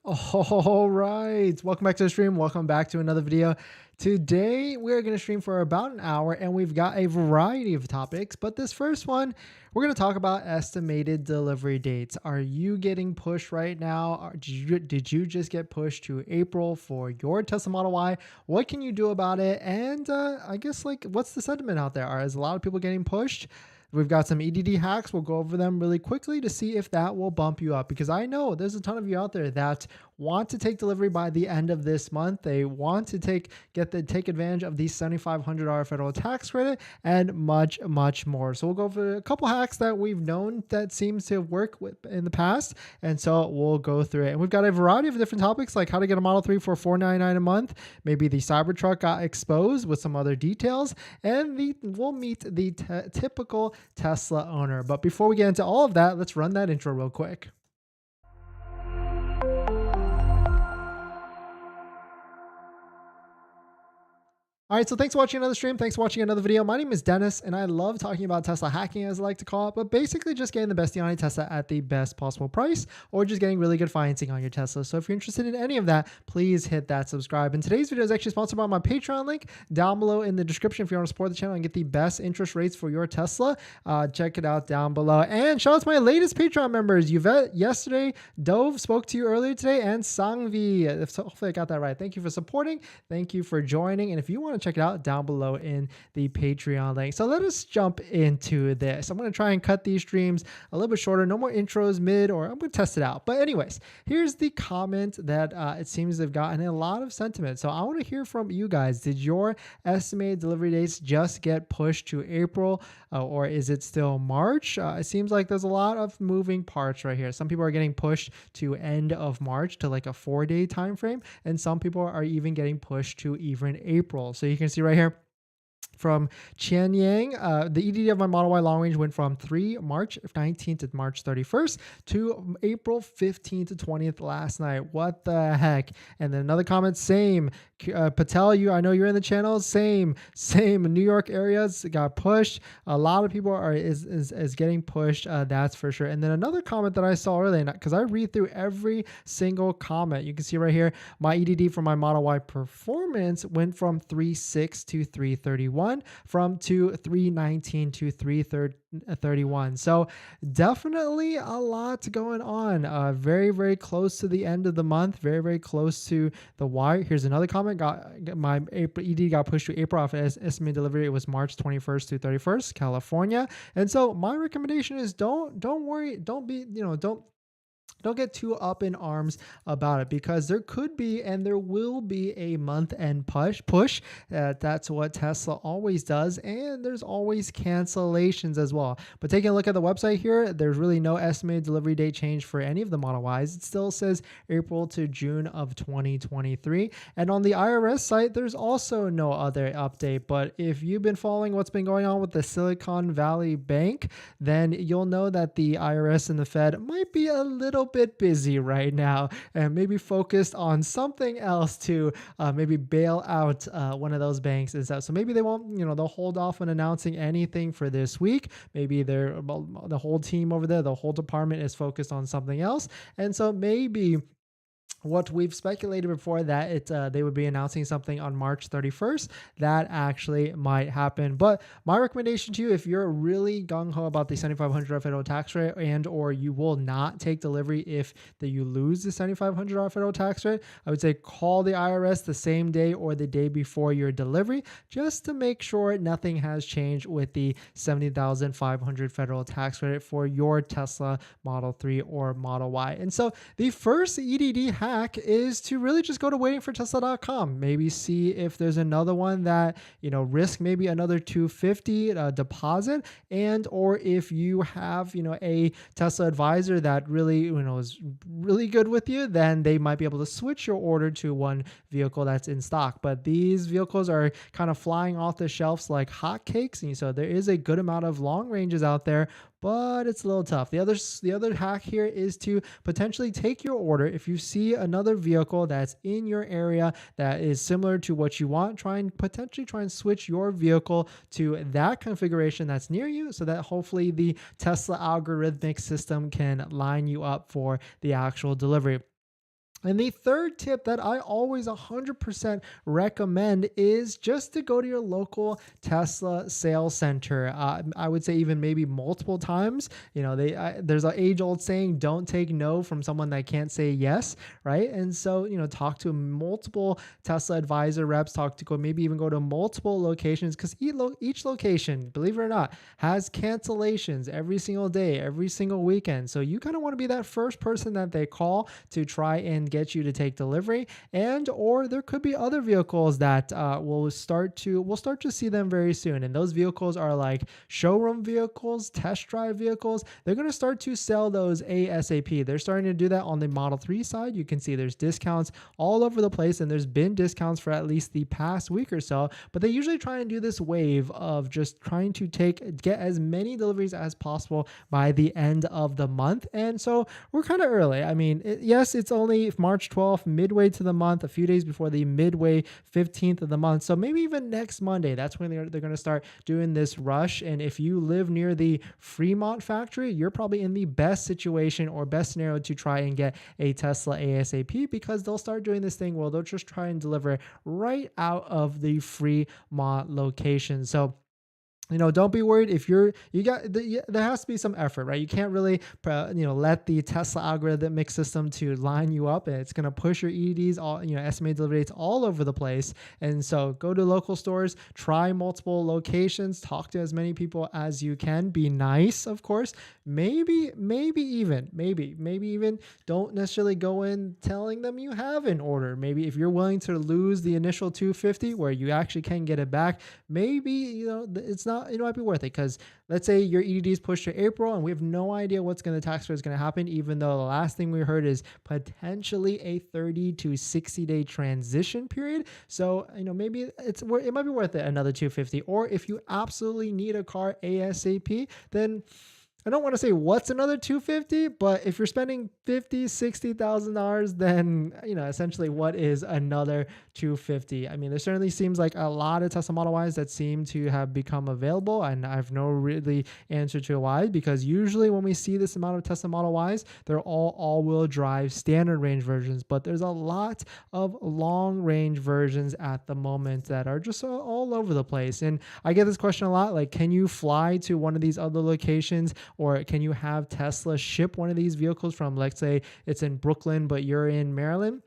All right, welcome back to the stream. Welcome back to another video. Today we're going to stream for about an hour and we've got a variety of topics, but this first one we're going to talk about estimated delivery dates. Are you getting pushed right now? Did you just get pushed to April for your Tesla Model Y? What can you do about it? And I guess, like, what's the sentiment out there? Is a lot of people getting pushed? We've got some EDD hacks. We'll go over them really quickly to see if that will bump you up, because I know there's a ton of you out there that want to take delivery by the end of this month. They want to take advantage of the $7,500 federal tax credit and much more. So we'll go over a couple hacks that we've known that seems to work with in the past, and so we'll go through it. And we've got a variety of different topics, like how to get a Model 3 for $499 a month. Maybe the Cybertruck got exposed with some other details, and we'll meet the typical Tesla owner. But before we get into all of that, let's run that intro real quick. All right, so thanks for watching another stream. Thanks for watching another video. My name is Dennis, and I love talking about Tesla hacking, as I like to call it, but basically just getting the best deal on a Tesla at the best possible price, or just getting really good financing on your Tesla. So if you're interested in any of that, please hit that subscribe. And today's video is actually sponsored by my Patreon link down below in the description. If you want to support the channel and get the best interest rates for your Tesla, check it out down below. And shout out to my latest Patreon members, Yvette yesterday, Dove spoke to you earlier today, and Sangvi. Hopefully I got that right. Thank you for supporting. Thank you for joining. And if you want to check it out, down below in the Patreon link. So let us jump into this. I'm going to try and cut these streams a little bit shorter. No more intros mid, or I'm going to test it out. But anyways, here's the comment that it seems they've gotten a lot of sentiment. So I want to hear from you guys. Did your estimated delivery dates just get pushed to April, or is it still March? It seems like there's a lot of moving parts right here. Some people are getting pushed to end of March, to like a 4-day time frame, and some people are even getting pushed to even April. So you can see right here from Qian Yang, the EDD of my Model Y long range went from March 19th to March 31st to April 15th to 20th last night. What the heck? And then another comment, same. Patel, I know you're in the channel. Same. New York areas got pushed. A lot of people is getting pushed. That's for sure. And then another comment that I saw earlier, because I read through every single comment. You can see right here, my EDD for my Model Y performance went from 3.6 to 3.31. From 319 to 331. So definitely a lot going on. Very close to the end of the month. Very close to the wire. Here's another comment. My April ED got pushed to April off estimated delivery. It was March 21st to 31st, California. And so my recommendation is don't worry. Don't get too up in arms about it, because there could be and there will be a month-end push. That's what Tesla always does, and there's always cancellations as well. But taking a look at the website here, there's really no estimated delivery date change for any of the Model Ys. It still says April to June of 2023. And on the IRS site, there's also no other update. But if you've been following what's been going on with the Silicon Valley Bank, then you'll know that the IRS and the Fed might be a little bit busy right now and maybe focused on something else to maybe bail out one of those banks. So maybe they won't, they'll hold off on announcing anything for this week. Maybe the whole team over there, the whole department is focused on something else. And so maybe what we've speculated before, that they would be announcing something on March 31st, that actually might happen. But my recommendation to you, if you're really gung-ho about the $7,500 federal tax rate, and or you will not take delivery if you lose the $7,500 federal tax rate, I would say call the IRS the same day or the day before your delivery, just to make sure nothing has changed with the $70,500 federal tax credit for your Tesla Model 3 or Model Y. And so the first EDD hack is to really just go to waitingfortesla.com. Maybe see if there's another one that, risk maybe another $250 deposit, and or if you have, a Tesla advisor that really, is really good with you, then they might be able to switch your order to one vehicle that's in stock. But these vehicles are kind of flying off the shelves like hotcakes, and so there is a good amount of long ranges out there, but it's a little tough. The other hack here is to potentially take your order. If you see another vehicle that's in your area that is similar to what you want, potentially try and switch your vehicle to that configuration that's near you, so that hopefully the Tesla algorithmic system can line you up for the actual delivery. And the third tip that I always 100% recommend is just to go to your local Tesla sales center. I would say even maybe multiple times. There's an age-old saying, "Don't take no from someone that can't say yes," right? And so talk to multiple Tesla advisor reps. Maybe even go to multiple locations because each location, believe it or not, has cancellations every single day, every single weekend. So you kind of want to be that first person that they call to try and get you to take delivery. And or there could be other vehicles that we'll start to see them very soon. And those vehicles are like showroom vehicles, test drive vehicles. They're going to start to sell those ASAP. They're starting to do that on the Model 3 side. You can see there's discounts all over the place, and there's been discounts for at least the past week or so. But they usually try and do this wave of just trying to get as many deliveries as possible by the end of the month. And so we're kind of early. I mean, yes, it's only March 12th, midway to the month, a few days before the midway 15th of the month. So maybe even next Monday, that's when they're going to start doing this rush. And if you live near the Fremont factory, you're probably in the best situation or best scenario to try and get a Tesla ASAP, because they'll start doing this thing where they'll just try and deliver right out of the Fremont location. So don't be worried if there has to be some effort, right? You can't really, let the Tesla algorithmic system to line you up, and it's going to push your EDs, estimated delivery dates all over the place. And so go to local stores, try multiple locations, talk to as many people as you can, be nice, of course. Maybe even don't necessarily go in telling them you have an order. Maybe if you're willing to lose the initial 250 where you actually can get it back, maybe, it's not, it might be worth it, because let's say your EDD is pushed to April and we have no idea what's going to tax rate is going to happen, even though the last thing we heard is potentially a 30 to 60 day transition period. So, maybe it might be worth it, another 250. Or if you absolutely need a car ASAP, then I don't want to say what's another 250, but if you're spending $50,000-$60,000, then essentially what is another 250? I mean, there certainly seems like a lot of Tesla Model Ys that seem to have become available, and I have no really answer to why, because usually when we see this amount of Tesla Model Ys, they're all-wheel drive standard range versions, but there's a lot of long range versions at the moment that are just all over the place. And I get this question a lot, like, can you fly to one of these other locations? Or can you have Tesla ship one of these vehicles from, let's say it's in Brooklyn, but you're in Maryland?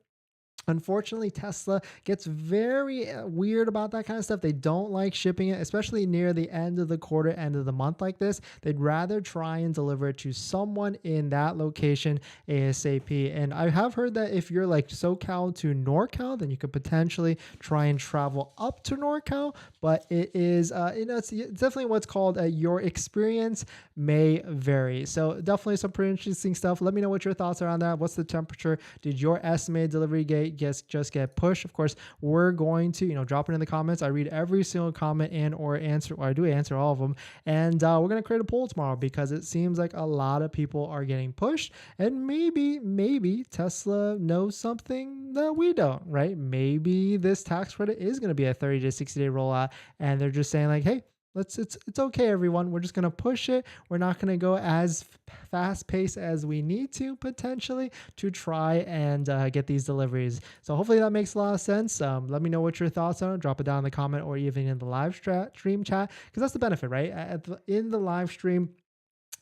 Unfortunately, Tesla gets very weird about that kind of stuff. They don't like shipping it, especially near the end of the quarter, end of the month like this. They'd rather try and deliver it to someone in that location ASAP. And I have heard that if you're like SoCal to NorCal, then you could potentially try and travel up to NorCal. But it is, it's definitely what's called your experience may vary. So definitely some pretty interesting stuff. Let me know what your thoughts are on that. What's the temperature? Did your estimated delivery date just get pushed? Of course, we're going to drop it in the comments. I read every single comment and or answer, or I do answer all of them. And we're going to create a poll tomorrow, because it seems like a lot of people are getting pushed, and maybe Tesla knows something that we don't, right? Maybe this tax credit is going to be a 30 to 60 day rollout, and they're just saying like, hey, it's okay, everyone. We're just going to push it. We're not going to go as fast paced as we need to, potentially, to try and get these deliveries. So hopefully that makes a lot of sense. Let me know what your thoughts are. Drop it down in the comment or even in the live stream chat, because that's the benefit, right? In the live stream,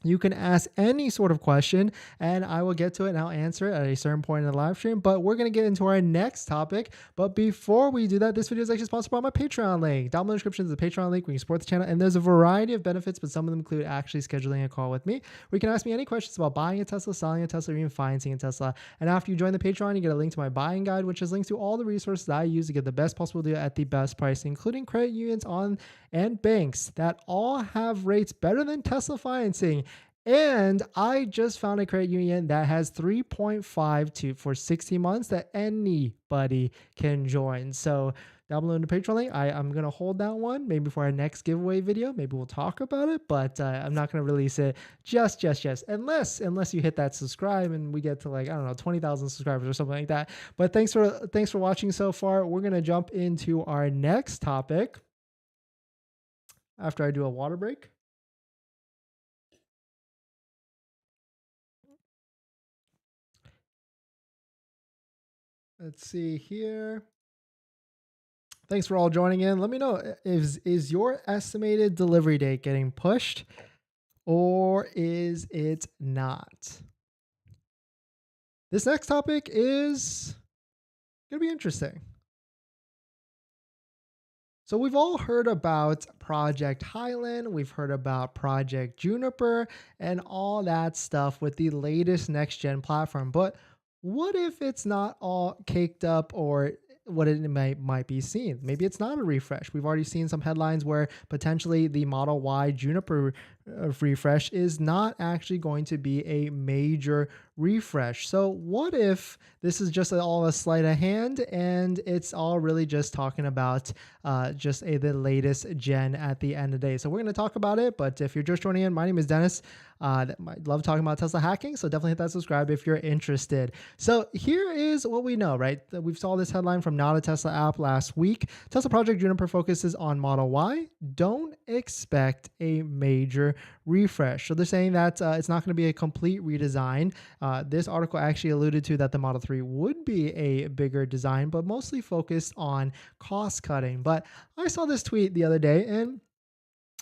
you can ask any sort of question and I will get to it and I'll answer it at a certain point in the live stream. But we're going to get into our next topic. But before we do that, this video is actually sponsored by my Patreon link. Down in the description is a Patreon link where you can support the channel. And there's a variety of benefits, but some of them include actually scheduling a call with me, where you can ask me any questions about buying a Tesla, selling a Tesla, or even financing a Tesla. And after you join the Patreon, you get a link to my buying guide, which has links to all the resources that I use to get the best possible deal at the best price, including credit unions and banks that all have rates better than Tesla financing. And I just found a credit union that has 3.5 for 60 months that anybody can join. So down below in the Patreon link, I'm going to hold that one maybe for our next giveaway video. Maybe we'll talk about it, but I'm not going to release it just unless you hit that subscribe and we get to, like, I don't know, 20,000 subscribers or something like that. But thanks for watching so far. We're going to jump into our next topic after I do a water break. Let's see here. Thanks for all joining in. Let me know, is your estimated delivery date getting pushed or is it not? This next topic is going to be interesting. So we've all heard about Project Highland, we've heard about Project Juniper, and all that stuff with the latest next gen platform. But what if it's not all caked up or what it might be seen? Maybe it's not a refresh. We've already seen some headlines where potentially the Model Y Juniper refresh is not actually going to be a major refresh. So what if this is just all a sleight of hand and it's all really just talking about just the latest gen at the end of the day? So we're going to talk about it, but if you're just joining in, my name is Dennis. I love talking about Tesla hacking, so definitely hit that subscribe if you're interested. So here is what we know, right? We saw this headline from Not a Tesla App last week. Tesla Project Juniper focuses on Model Y. Don't expect a major refresh. So they're saying that it's not going to be a complete redesign. This article actually alluded to that the Model 3 would be a bigger design, but mostly focused on cost cutting. But I saw this tweet the other day and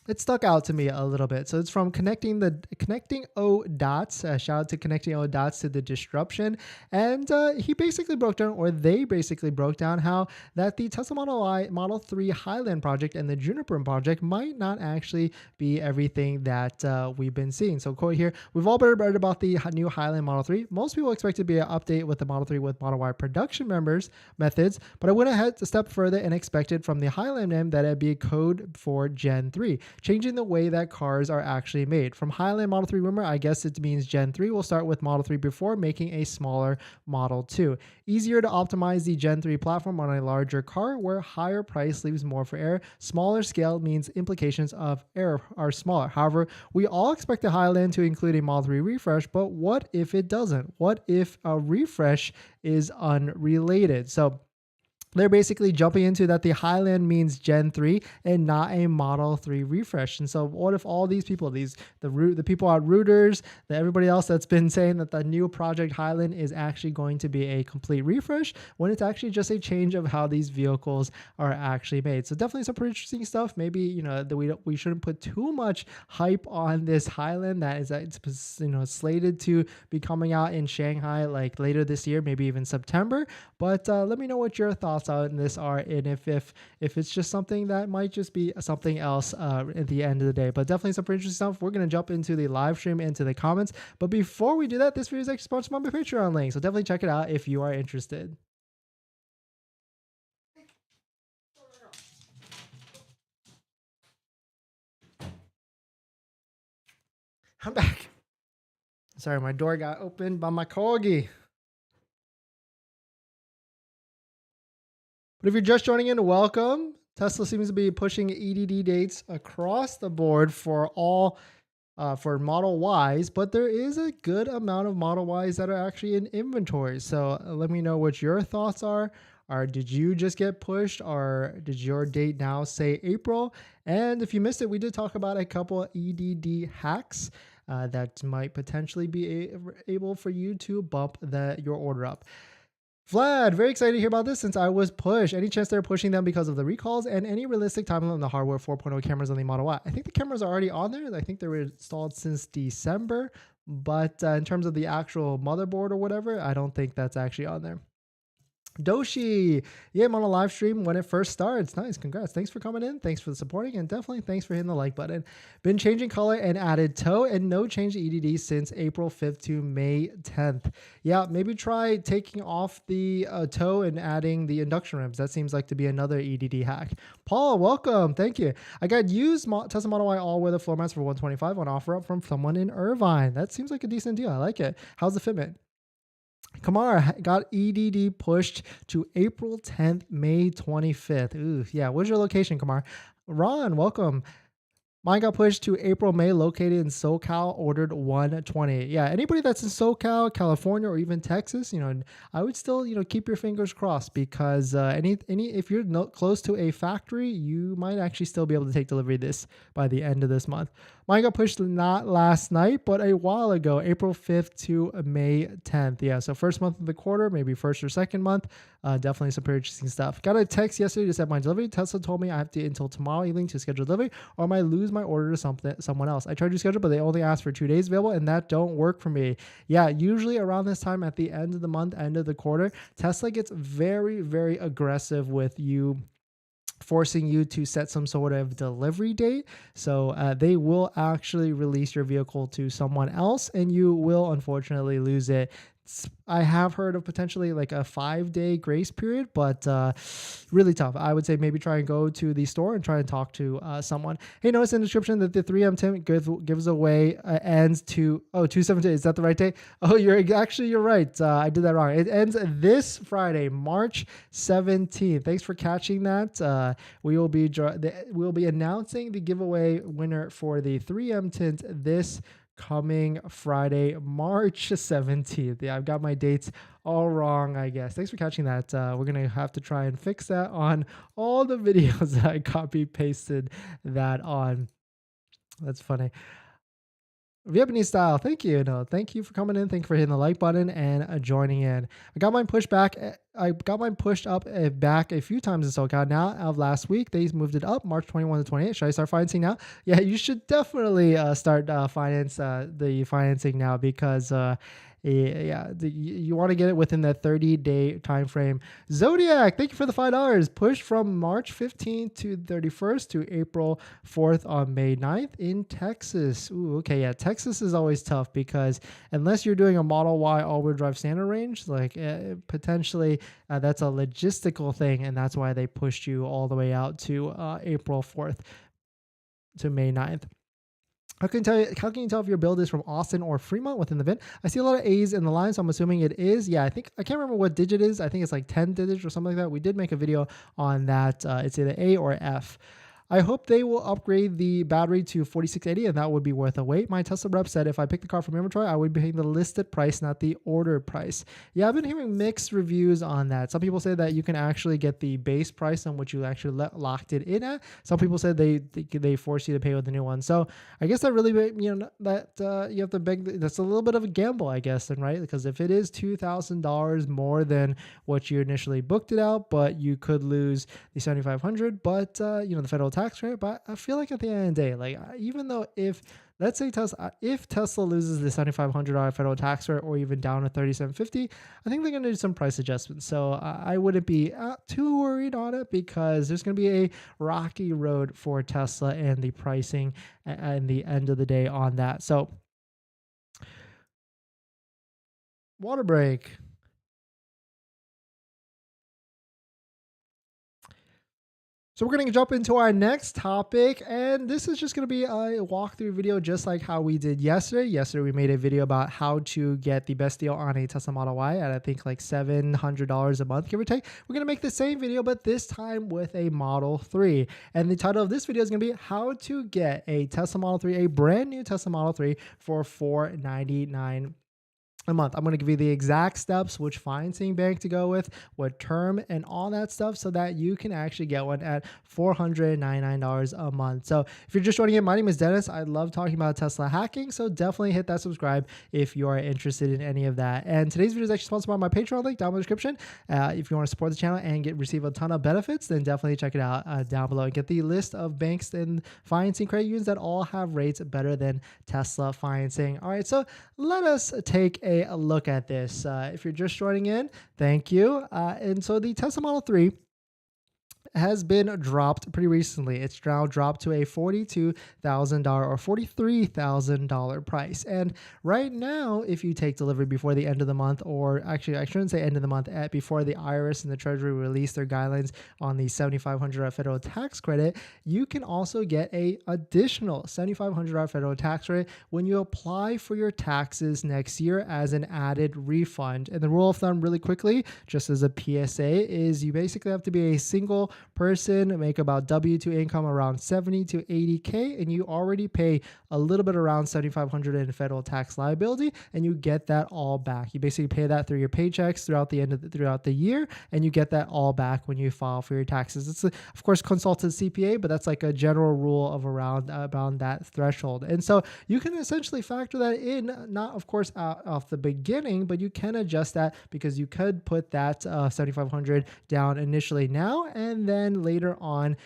it stuck out to me a little bit. So it's from Connecting O Dots. Shout out to Connecting O Dots to the disruption. And he basically broke down, or they basically broke down, how that the Tesla Model Y, Model 3 Highland project and the Juniper project might not actually be everything that we've been seeing. So quote here, we've all read about the new Highland Model 3. Most people expect it to be an update with the Model 3 with Model Y production methods, but I went ahead a step further and expected from the Highland name that it'd be a code for Gen 3. Changing the way that cars are actually made. From Highland Model 3 rumor, I guess it means Gen 3 will start with Model 3 before making a smaller Model 2. Easier to optimize the Gen 3 platform on a larger car where higher price leaves more for error. Smaller scale means implications of error are smaller. However, we all expect the Highland to include a Model 3 refresh, but what if it doesn't? What if a refresh is unrelated? So they're basically jumping into that the Highland means Gen 3 and not a Model 3 refresh. And so what if all these people, the people at Reuters, everybody else that's been saying that the new Project Highland is actually going to be a complete refresh when it's actually just a change of how these vehicles are actually made? So definitely some pretty interesting stuff. Maybe, we shouldn't put too much hype on this Highland it's slated to be coming out in Shanghai like later this year, maybe even September. But let me know what your thoughts out in this are, and if it's just something that might just be something else at the end of the day. But definitely some pretty interesting stuff. We're going to jump into the live stream, into the comments. But before we do that, this video is actually sponsored by my Patreon link, so definitely check it out if you are interested. I'm back. Sorry, my door got opened by my corgi. But if you're just joining in, welcome. Tesla seems to be pushing EDD dates across the board for all for Model Ys, but there is a good amount of Model Ys that are actually in inventory. So let me know what your thoughts are. Or did you just get pushed, or did your date now say April? And if you missed it, we did talk about a couple of EDD hacks that might potentially be able for you to bump your order up. Vlad, very excited to hear about this since I was pushed. Any chance they're pushing them because of the recalls, and any realistic timeline on the hardware 4.0 cameras on the Model Y? I think the cameras are already on there. I think they were installed since December, but in terms of the actual motherboard or whatever, I don't think that's actually on there. Doshi, yeah, I'm on a live stream when it first starts. Nice, congrats. Thanks for coming in. Thanks for the supporting, and definitely thanks for hitting the like button. Been changing color and added toe, and no change to EDD since April 5th to May 10th. Yeah, maybe try taking off the toe and adding the induction ramps. That seems like to be another EDD hack. Paul, welcome. Thank you. I got used Tesla Model Y all-weather floor mats for $125 on offer up from someone in Irvine. That seems like a decent deal. I like it. How's the fitment? Kamar got EDD pushed to April 10th, May 25th. Ooh, yeah. Where's your location, Kamar? Ron, welcome. Mine got pushed to April, May, located in SoCal, ordered 120. Yeah, anybody that's in SoCal, California, or even Texas, I would still, keep your fingers crossed because if you're close to a factory, you might actually still be able to take delivery this by the end of this month. Mine got pushed not last night, but a while ago, April 5th to May 10th. Yeah, so first month of the quarter, maybe first or second month. Definitely some purchasing stuff. Got a text yesterday to set my delivery. Tesla told me I have to until tomorrow evening to schedule delivery, or I might lose my order to someone else. I tried to schedule, but they only asked for 2 days available, and that don't work for me. Yeah, usually around this time at the end of the month, end of the quarter, Tesla gets very, very aggressive with you, forcing you to set some sort of delivery date. So they will actually release your vehicle to someone else, and you will unfortunately lose it. I have heard of potentially like a 5-day grace period, but really tough. I would say maybe try and go to the store and try and talk to someone. Hey, notice in the description that the 3M Tenet gives away ends to 2/17. Is that the right date? Oh, you're right. I did that wrong. It ends this Friday, March 17th. Thanks for catching that. We'll be announcing the giveaway winner for the 3M Tint this coming Friday, March 17th. Yeah, I've got my dates all wrong, I guess. Thanks for catching that. We're going to have to try and fix that on all the videos that I copy pasted that on. That's funny. Vietnamese style. Thank you. No, thank you for coming in. Thank you for hitting the like button and joining in. I got mine pushed back. I got mine pushed up back a few times in SoCal now. Out of last week, they moved it up March 21 to 28. Should I start financing now? Yeah, you should definitely start the financing now because you want to get it within that 30-day time frame. Zodiac, thank you for the $5. Pushed from March 15th to 31st to April 4th on May 9th in Texas. Ooh, okay, yeah, Texas is always tough because unless you're doing a Model Y all-wheel drive standard range, like potentially that's a logistical thing, and that's why they pushed you all the way out to April 4th to May 9th. How can you tell if your build is from Austin or Fremont within the VIN? I see a lot of A's in the line, so I'm assuming it is. Yeah, I can't remember what digit it is. I think it's like 10 digits or something like that. We did make a video on that. It's either A or F. I hope they will upgrade the battery to 4680, and that would be worth a wait. My Tesla rep said if I pick the car from inventory, I would be paying the listed price, not the order price. Yeah, I've been hearing mixed reviews on that. Some people say that you can actually get the base price on what you actually locked it in at. Some people said they force you to pay with the new one. So I guess that really, you have to beg. That's a little bit of a gamble, I guess, then, right? Because if it is $2,000 more than what you initially booked it out, but you could lose the $7,500, but the federal tax rate. But I feel like at the end of the day, like even though let's say Tesla loses the $7,500 federal tax rate or even down to $3,750, I think they're going to do some price adjustments. So I wouldn't be too worried on it because there's going to be a rocky road for Tesla and the pricing and the end of the day on that. So water break. So we're going to jump into our next topic, and this is just going to be a walkthrough video just like how we did yesterday. Yesterday we made a video about how to get the best deal on a Tesla Model Y at I think like $700 a month, give or take. We're going to make the same video, but this time with a Model 3. And the title of this video is going to be how to get a Tesla Model 3, a brand new Tesla Model 3 for $499 a month. I'm going to give you the exact steps, which financing bank to go with, what term, and all that stuff so that you can actually get one at $499 a month. So if you're just joining in, my name is Dennis. I love talking about Tesla hacking, so definitely hit that subscribe if you are interested in any of that. And today's video is actually sponsored by my Patreon link down in the description. If you want to support the channel and receive a ton of benefits, then definitely check it out down below and get the list of banks and financing credit unions that all have rates better than Tesla financing. All right, so let us take a look at this. If you're just joining in, thank you. And so the Tesla Model 3 has been dropped pretty recently. It's now dropped to a $42,000 or $43,000 price. And right now, if you take delivery before the end of the month, or actually I shouldn't say end of the month, before the IRS and the Treasury release their guidelines on the $7,500 federal tax credit, you can also get a additional $7,500 federal tax credit when you apply for your taxes next year as an added refund. And the rule of thumb really quickly, just as a PSA, is you basically have to be a single person make about W2 income around 70 to 80K, and you already pay a little bit around 7,500 in federal tax liability, and you get that all back. You basically pay that through your paychecks throughout the year, and you get that all back when you file for your taxes. It's of course consult a CPA, but that's like a general rule of around that threshold. And so you can essentially factor that in, not of course off the beginning, but you can adjust that because you could put that 7,500 down initially now, and then later on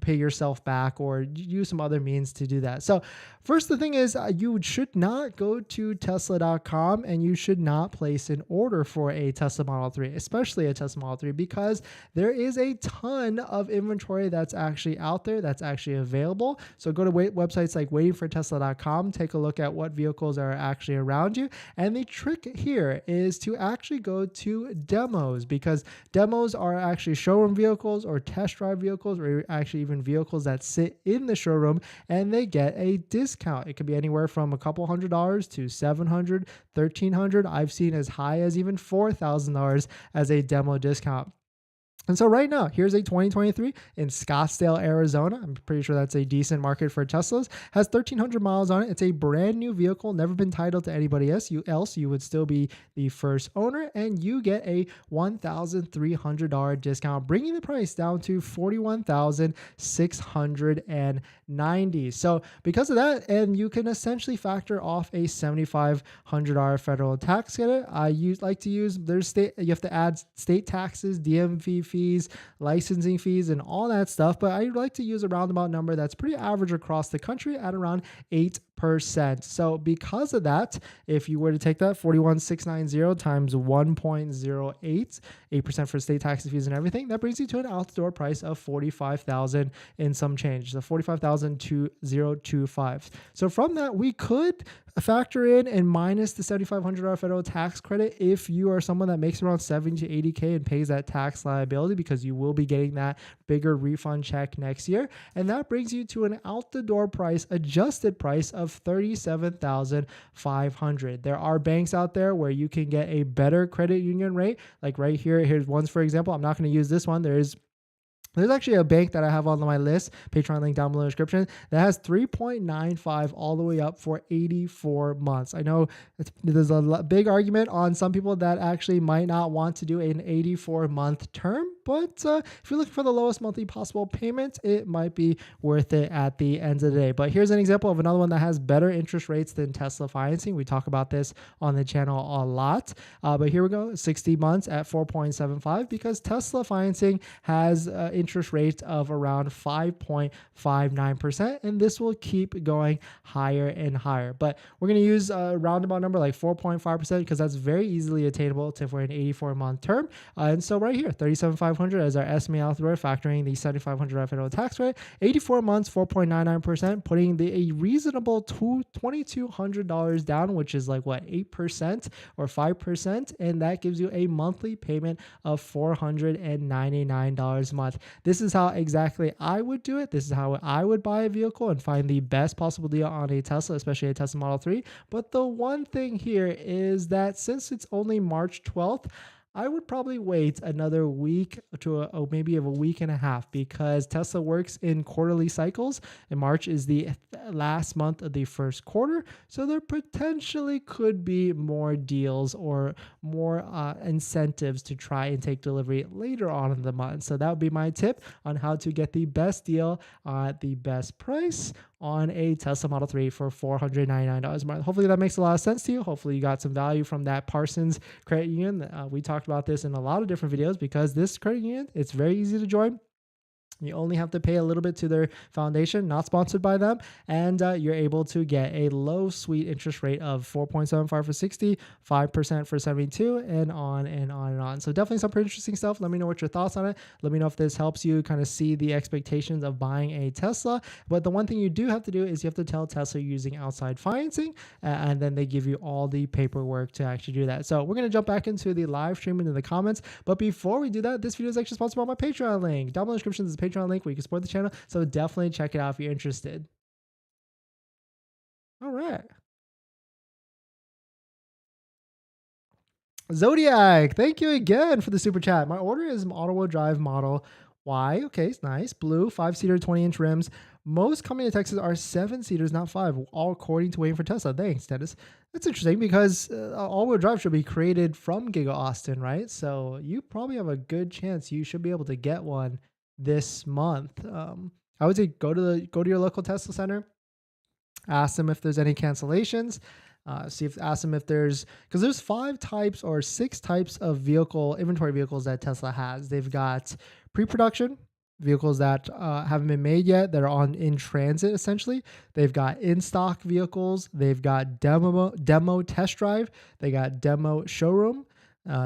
pay yourself back or use some other means to do that. So first, the thing is you should not go to Tesla.com and you should not place an order for a Tesla Model 3, especially a Tesla Model 3, because there is a ton of inventory that's actually out there, that's actually available. So go to websites like waitingfortesla.com, take a look at what vehicles are actually around you. And the trick here is to actually go to demos, because demos are actually showroom vehicles or test drive vehicles, or actually even vehicles that sit in the showroom, and they get a discount. It could be anywhere from a couple $100s to $700, $1,300. I've seen as high as even $4,000 as a demo discount. And so right now, here's a 2023 in Scottsdale, Arizona. I'm pretty sure that's a decent market for Teslas. Has 1,300 miles on it. It's a brand new vehicle, never been titled to anybody else. You would still be the first owner, and you get a $1,300 discount, bringing the price down to $41,690. So because of that, and you can essentially factor off a $7,500 federal tax credit. You have to add state taxes, DMV fees, licensing fees, and all that stuff. But I like to use a roundabout number that's pretty average across the country at around 8%. So because of that, if you were to take that 41,690 times 1.08, 8% for state taxes, fees, and everything, that brings you to an out-the-door price of 45,000 in some change, so 45,025. So from that, we could factor in and minus the $7,500 federal tax credit if you are someone that makes around 70 to 80K and pays that tax liability, because you will be getting that bigger refund check next year. And that brings you to an out-the-door price, adjusted price of $37,500. There are banks out there where you can get a better credit union rate. Like right here, here's ones, for example. I'm not going to use this one. There's actually a bank that I have on my list, Patreon link down below in the description, that has 3.95 all the way up for 84 months. I know there's a big argument on some people that actually might not want to do an 84-month term, but if you're looking for the lowest monthly possible payment, it might be worth it at the end of the day. But here's an example of another one that has better interest rates than Tesla financing. We talk about this on the channel a lot, but here we go, 60 months at 4.75, because Tesla financing has interest rates of around 5.59%, and this will keep going higher and higher. But we're going to use a roundabout number like 4.5%, because that's very easily attainable for an 84-month term. And so right here, 37,500 as our estimate out the door, factoring the $7,500 federal tax rate, 84 months, 4.99%, putting a reasonable $2,200 down, which is like what, 8% or 5%, and that gives you a monthly payment of $499 a month. This is how exactly I would do it. This is how I would buy a vehicle and find the best possible deal on a Tesla, especially a Tesla Model 3. But the one thing here is that since it's only March 12th, I would probably wait another week to maybe a week and a half, because Tesla works in quarterly cycles, and March is the last month of the first quarter. So there potentially could be more deals or more incentives to try and take delivery later on in the month. So that would be my tip on how to get the best deal at the best price on a Tesla Model 3 for $499 a month. Hopefully that makes a lot of sense to you. Hopefully you got some value from that Parsons credit union. We talked about this in a lot of different videos, because this credit union, it's very easy to join. You only have to pay a little bit to their foundation, not sponsored by them, and you're able to get a low, sweet interest rate of 4.75 for 60, 5% for 72, and on and on and on. So definitely some pretty interesting stuff. Let me know what your thoughts on it. Let me know if this helps you kind of see the expectations of buying a Tesla. But the one thing you do have to do is you have to tell Tesla you're using outside financing, and then they give you all the paperwork to actually do that. So we're going to jump back into the live stream into the comments. But before we do that, this video is actually sponsored by my Patreon link. Down below in the description is a Patreon link where you can support the channel, so definitely check it out if you're interested. All right. Zodiac, thank you again for the super chat. My order is an all-wheel drive model Y, okay, it's nice. Blue, 5-seater, 20-inch rims. Most coming to Texas are 7-seaters, not 5, all according to Waiting for Tesla. Thanks, Dennis. That's interesting because all-wheel drive should be created from Giga Austin, right? So you probably have a good chance you should be able to get one this month. I would say go to your local Tesla center, ask them if there's any cancellations. Ask them if because there's 5 types or 6 types of inventory vehicles that Tesla has. They've got pre-production vehicles that haven't been made yet, that are in transit essentially. They've got in-stock vehicles. They've got demo test drive. They got demo showroom.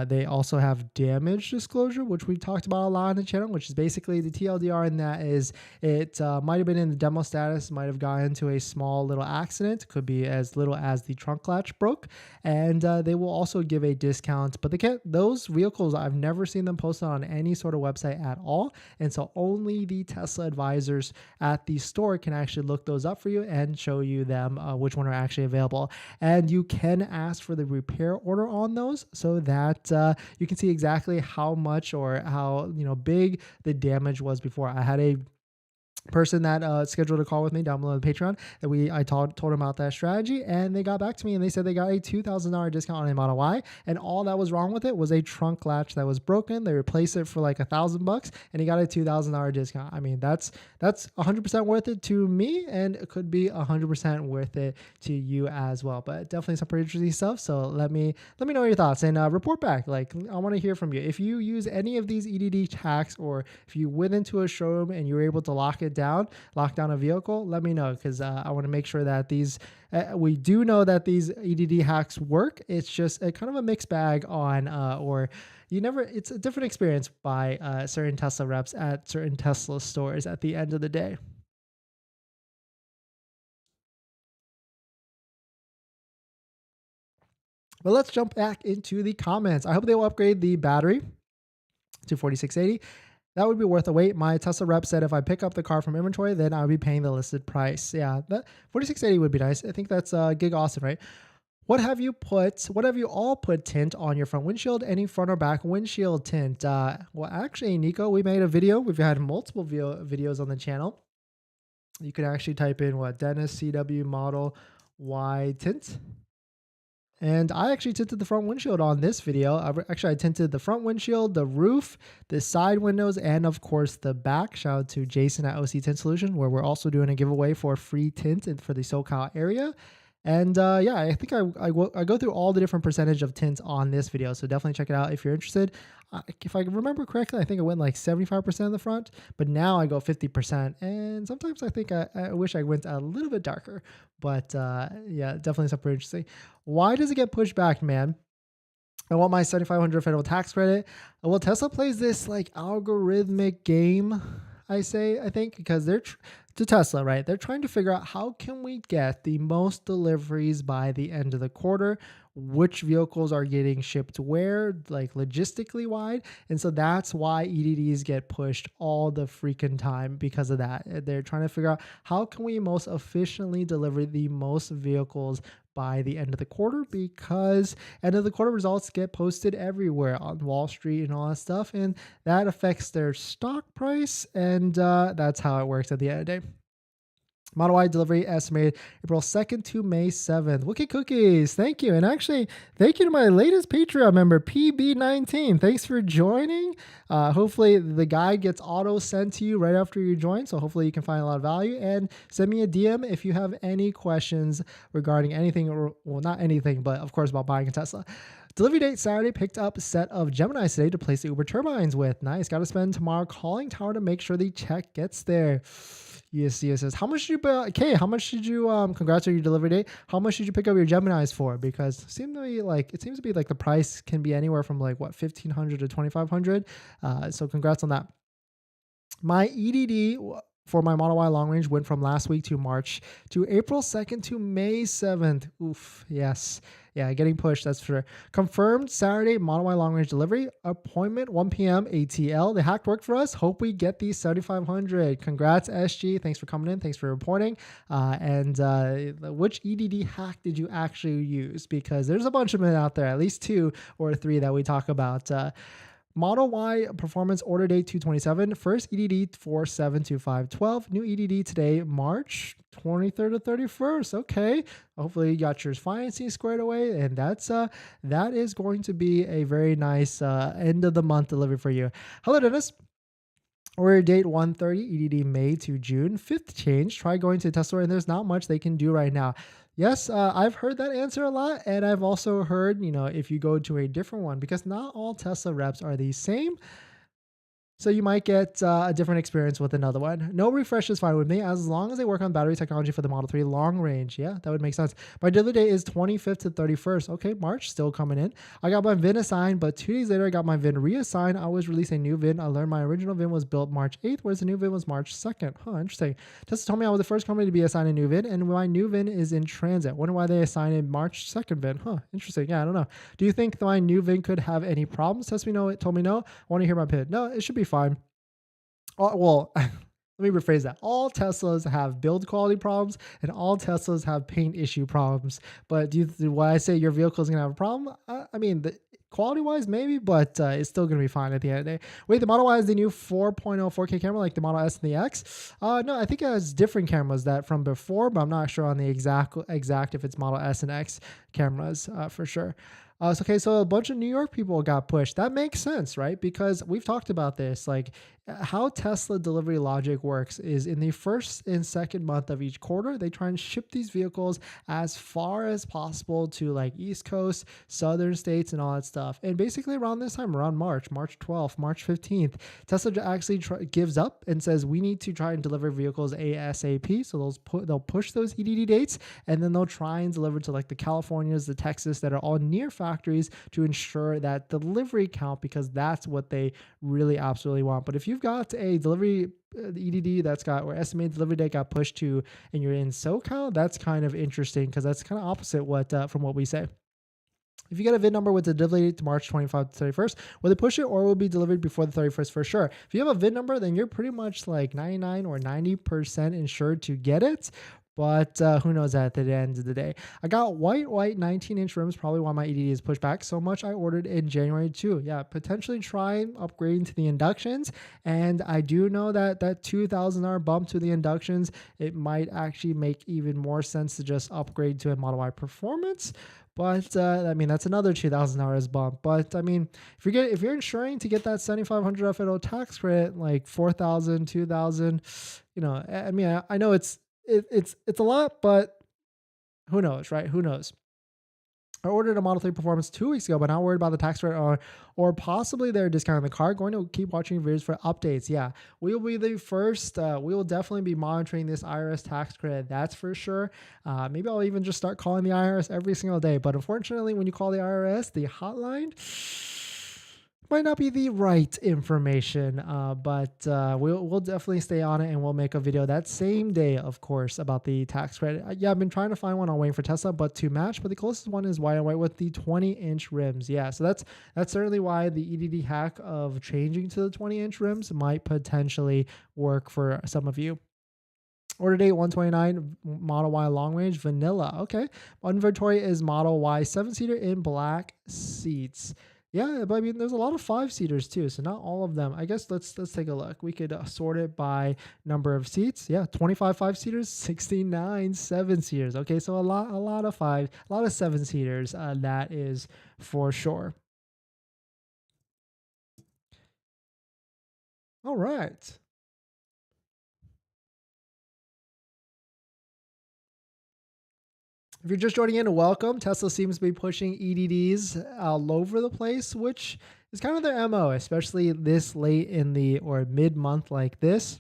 They also have damage disclosure, which we've talked about a lot on the channel, which is basically the TLDR in that is it might have been in the demo status, might have gotten into a small little accident, could be as little as the trunk latch broke, and they will also give a discount, but those vehicles, I've never seen them posted on any sort of website at all, and so only the Tesla advisors at the store can actually look those up for you and show you them, which one are actually available, and you can ask for the repair order on those so that you can see exactly how much or how big the damage was before. I had a person that scheduled a call with me down below the Patreon that I told them about that strategy, and they got back to me and they said they got a $2,000 discount on a Model Y, and all that was wrong with it was a trunk latch that was broken. They replaced it for like $1,000 and he got a $2,000 discount. I mean, that's 100% worth it to me, and it could be 100% worth it to you as well. But definitely some pretty interesting stuff. So let me know your thoughts and report back. Like, I want to hear from you. If you use any of these EDD hacks, or if you went into a showroom and you were able to lock down a vehicle, let me know, because I want to make sure that these we do know that these EDD hacks work. It's just a kind of a mixed bag on it's a different experience by certain Tesla reps at certain Tesla stores at the end of the day. But let's jump back into the comments. I hope they will upgrade the battery to 4680. That would be worth a wait. My Tesla rep said if I pick up the car from inventory, then I would be paying the listed price. Yeah, that 4680 would be nice. I think that's Gig Austin, right? What have you all put tint on your front windshield? Any front or back windshield tint? Well, actually, Nico, we made a video. We've had multiple videos on the channel. You can actually type in DennisCW Model Y tint. And I actually tinted the front windshield on this video. I tinted the front windshield, the roof, the side windows, and of course the back. Shout out to Jason at OC Tint Solution, where we're also doing a giveaway for free tint for the SoCal area. And yeah, I think I go through all the different percentage of tints on this video. So definitely check it out if you're interested. If I remember correctly, I think I went like 75% in the front, but now I go 50%. And sometimes I think I wish I went a little bit darker, but yeah, definitely something interesting. Why does it get pushed back, man? I want my $7,500 federal tax credit. Well, Tesla plays this like algorithmic game, I think, because to Tesla, right? They're trying to figure out how can we get the most deliveries by the end of the quarter, which vehicles are getting shipped where, like logistically wide. And so that's why EDDs get pushed all the freaking time because of that. They're trying to figure out how can we most efficiently deliver the most vehicles by the end of the quarter, because end of the quarter results get posted everywhere on Wall Street and all that stuff, and that affects their stock price, and that's how it works at the end of the day. Model Y delivery estimated April 2nd to May 7th. Wicked cookies. Thank you. And actually, thank you to my latest Patreon member, PB19. Thanks for joining. Hopefully, the guide gets auto sent to you right after you join. So hopefully you can find a lot of value. And send me a DM if you have any questions regarding anything, or well, not anything, but of course about buying a Tesla. Delivery date Saturday. Picked up a set of Geminis today to place the Uber turbines with. Nice. Got to spend tomorrow calling tower to make sure the check gets there. Yes. How much did you buy? Okay, how much did you congrats on your delivery date? How much did you pick up your Geminis for? Because it seems to be like the price can be anywhere from like what, $1,500 to $2,500. So congrats on that. My EDD for my Model Y long range went from last week to March to April 2nd to May 7th. Oof. Yes. Yeah, getting pushed, that's for sure. Confirmed Saturday Model Y long range delivery. Appointment 1 p.m. ATL. The hack worked for us. Hope we get these 7,500. Congrats, SG. Thanks for coming in. Thanks for reporting. Which EDD hack did you actually use? Because there's a bunch of them out there, at least 2 or 3 that we talk about. Model Y performance order date 227, first EDD 472512, new EDD today, March 23rd to 31st. Okay, hopefully you got your financing squared away, and that is going to be a very nice end of the month delivery for you. Hello, Dennis. Order date 130, EDD May to June, fifth change. Try going to Tesla, and there's not much they can do right now. Yes, I've heard that answer a lot, and I've also heard, if you go to a different one, because not all Tesla reps are the same. So you might get a different experience with another one. No refresh is fine with me as long as they work on battery technology for the Model 3 long range. Yeah, that would make sense. My delivery date is 25th to 31st. Okay, March, still coming in. I got my VIN assigned, but 2 days later, I got my VIN reassigned. I always release a new VIN. I learned my original VIN was built March 8th, whereas the new VIN was March 2nd. Huh, interesting. Tesla told me I was the first company to be assigned a new VIN, and my new VIN is in transit. Wonder why they assigned a March 2nd VIN. Huh, interesting. Yeah, I don't know. Do you think my new VIN could have any problems? Tesla told me no. I want to hear my PID. No, it should be fine. Well, let me rephrase that. All Teslas have build quality problems, and all Teslas have paint issue problems. But why I say your vehicle is going to have a problem? I mean, quality-wise, maybe, but it's still going to be fine at the end of the day. Wait, the Model Y is the new 4.0 4K camera like the Model S and the X? No, I think it has different cameras that from before, but I'm not sure on the exact if it's Model S and X cameras for sure. Okay, so a bunch of New York people got pushed. That makes sense, right? Because we've talked about this, like how Tesla delivery logic works is in the first and second month of each quarter, they try and ship these vehicles as far as possible to like East Coast, Southern states, and all that stuff. And basically around this time, around March 12th, March 15th, Tesla actually gives up and says, we need to try and deliver vehicles ASAP. So they'll push those EDD dates, and then they'll try and deliver to like the Californias, the Texas that are all near factories to ensure that delivery count, because that's what they really absolutely want. But if you've got a delivery EDD that's got, or estimated delivery date got pushed to, and you're in SoCal, that's kind of interesting because that's kind of opposite from what we say. If you get a VIN number with the delivery date to March 25 to 31st, will they push it or will it be delivered before the 31st for sure? If you have a VIN number, then you're pretty much like 99 or 90% insured to get it. But who knows at the end of the day. I got white 19-inch rims, probably why my EDD is pushed back so much. I ordered in January too. Yeah, potentially try upgrading to the inductions. And I do know that $2,000 bump to the inductions, it might actually make even more sense to just upgrade to a Model Y Performance. But I mean, that's another $2,000 bump. But I mean, if you're insuring to get that $7,500 federal tax credit, like $4,000, $2,000, I mean, I know it's a lot, but who knows, right? Who knows? I ordered a Model 3 Performance 2 weeks ago, but not worried about the tax rate or possibly they're discounting the car. Going to keep watching videos for updates. Yeah, we will be the first. We will definitely be monitoring this IRS tax credit. That's for sure. Maybe I'll even just start calling the IRS every single day. But unfortunately, when you call the IRS, the hotline might not be the right information, but we'll definitely stay on it, and we'll make a video that same day, of course, about the tax credit. Yeah, I've been trying to find one on waiting for Tesla, but to match. But the closest one is white on white with the 20-inch rims. Yeah, so that's certainly why the EDD hack of changing to the 20-inch rims might potentially work for some of you. Order date 129, Model Y long range vanilla. Okay, inventory is Model Y 7-seater in black seats. Yeah, but I mean, there's a lot of 5-seaters too, so not all of them. I guess let's take a look. We could sort it by number of seats. Yeah, 25 5-seaters, 69 7-seaters. Okay, so a lot of 7-seaters. That is for sure. All right. If you're just joining in, welcome. Tesla seems to be pushing EDDs all over the place, which is kind of their MO, especially this late in the or mid-month like this.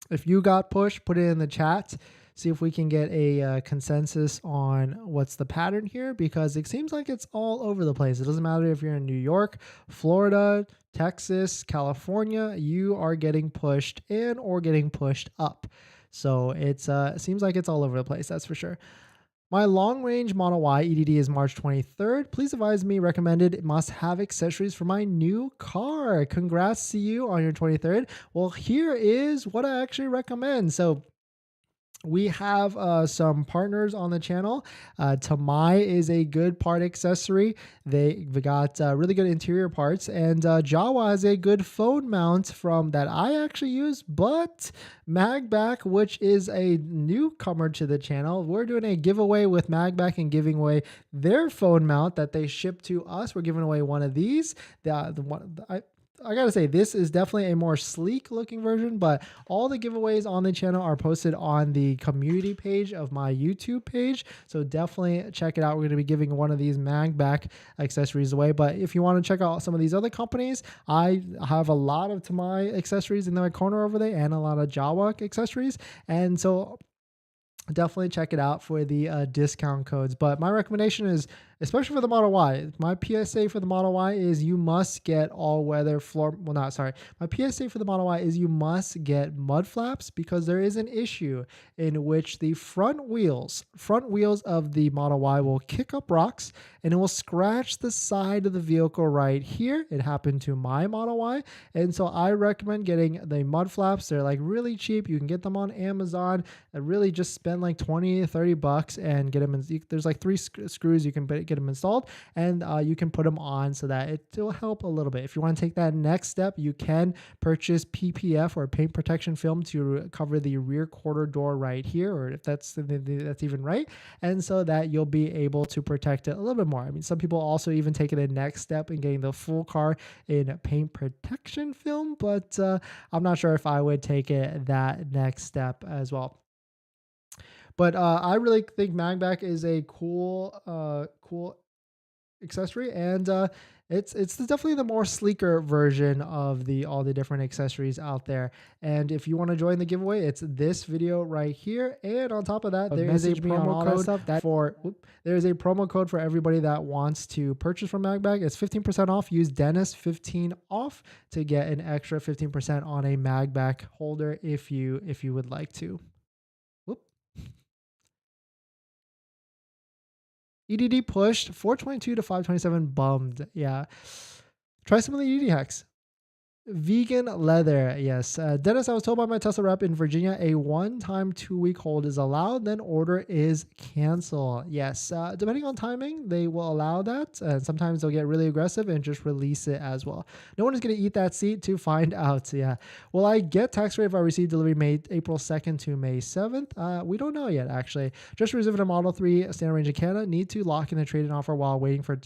If you got pushed, put it in the chat. See if we can get a consensus on what's the pattern here, because it seems like it's all over the place. It doesn't matter if you're in New York, Florida, Texas, California, you are getting pushed and or getting pushed up. So it seems like it's all over the place, that's for sure. My long-range Model Y EDD is March 23rd. Please advise me recommended must-have accessories for my new car. Congrats to you on your 23rd. Well, here is what I actually recommend. So we have some partners on the channel. Tamai is a good part accessory. They've got really good interior parts, and Jawa is a good phone mount from that I actually use. But MAGBAK, which is a newcomer to the channel, we're doing a giveaway with MAGBAK and giving away their phone mount that they ship to us. We're giving away one of these. I gotta say, this is definitely a more sleek looking version, but all the giveaways on the channel are posted on the community page of my YouTube page. So definitely check it out. We're going to be giving one of these MAGBAK accessories away. But if you want to check out some of these other companies, I have a lot of Tamai accessories in my corner over there and a lot of Jawa accessories. And so definitely check it out for the discount codes. But my recommendation is, especially for the Model Y, my PSA for the Model Y is you must get all-weather floor. Well, not sorry. My PSA for the Model Y is you must get mud flaps, because there is an issue in which the front wheels of the Model Y will kick up rocks and it will scratch the side of the vehicle right here. It happened to my Model Y, and so I recommend getting the mud flaps. They're like really cheap. You can get them on Amazon. Really just spend like 20 to 30 bucks and get them in. There's like 3 screws you can get them installed, and you can put them on so that it will help a little bit. If you want to take that next step, you can purchase PPF or paint protection film to cover the rear quarter door right here, or if that's even right, and so that you'll be able to protect it a little bit more. I mean, some people also even take it a next step in getting the full car in paint protection film, but I'm not sure if I would take it that next step as well. But I really think MAGBAK is a cool accessory, and it's definitely the more sleeker version of all the different accessories out there. And if you want to join the giveaway, it's this video right here. And on top of that, there is a promo code there's a promo code for everybody that wants to purchase from MAGBAK. It's 15% off. Use Dennis15 off to get an extra 15% on a MAGBAK holder if you would like to. EDD pushed 422 to 527, bummed. Yeah. Try some of the EDD hacks. Vegan leather. Yes. Dennis, I was told by my Tesla rep in Virginia, a one-time 2-week hold is allowed, then order is cancel. Yes. Depending on timing, they will allow that. And sometimes they'll get really aggressive and just release it as well. No one is going to eat that seat to find out. Yeah. Will I get tax rate if I receive delivery April 2nd to May 7th? We don't know yet, actually. Just reserving a Model 3 standard range in Canada. Need to lock in the trade-in offer while waiting for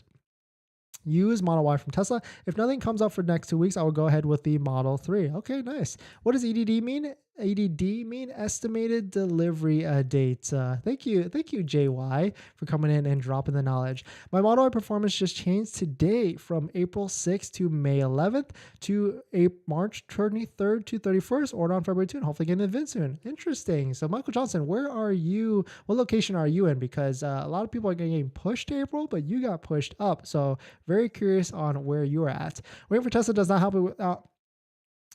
use Model Y from Tesla. If nothing comes up for the next 2 weeks, I will go ahead with the Model 3. Okay, nice. What does EDD mean? EDD mean estimated delivery date. Thank you, JY, for coming in and dropping the knowledge. My Model Y performance just changed today from April 6th to May 11th to March 23rd to 31st. Order on February 2 and hopefully get an event soon. Interesting. So Michael Johnson, where are you? What location are you in? Because a lot of people are getting pushed to April, but you got pushed up. So very curious on where you are at. Waiting for Tesla does not help with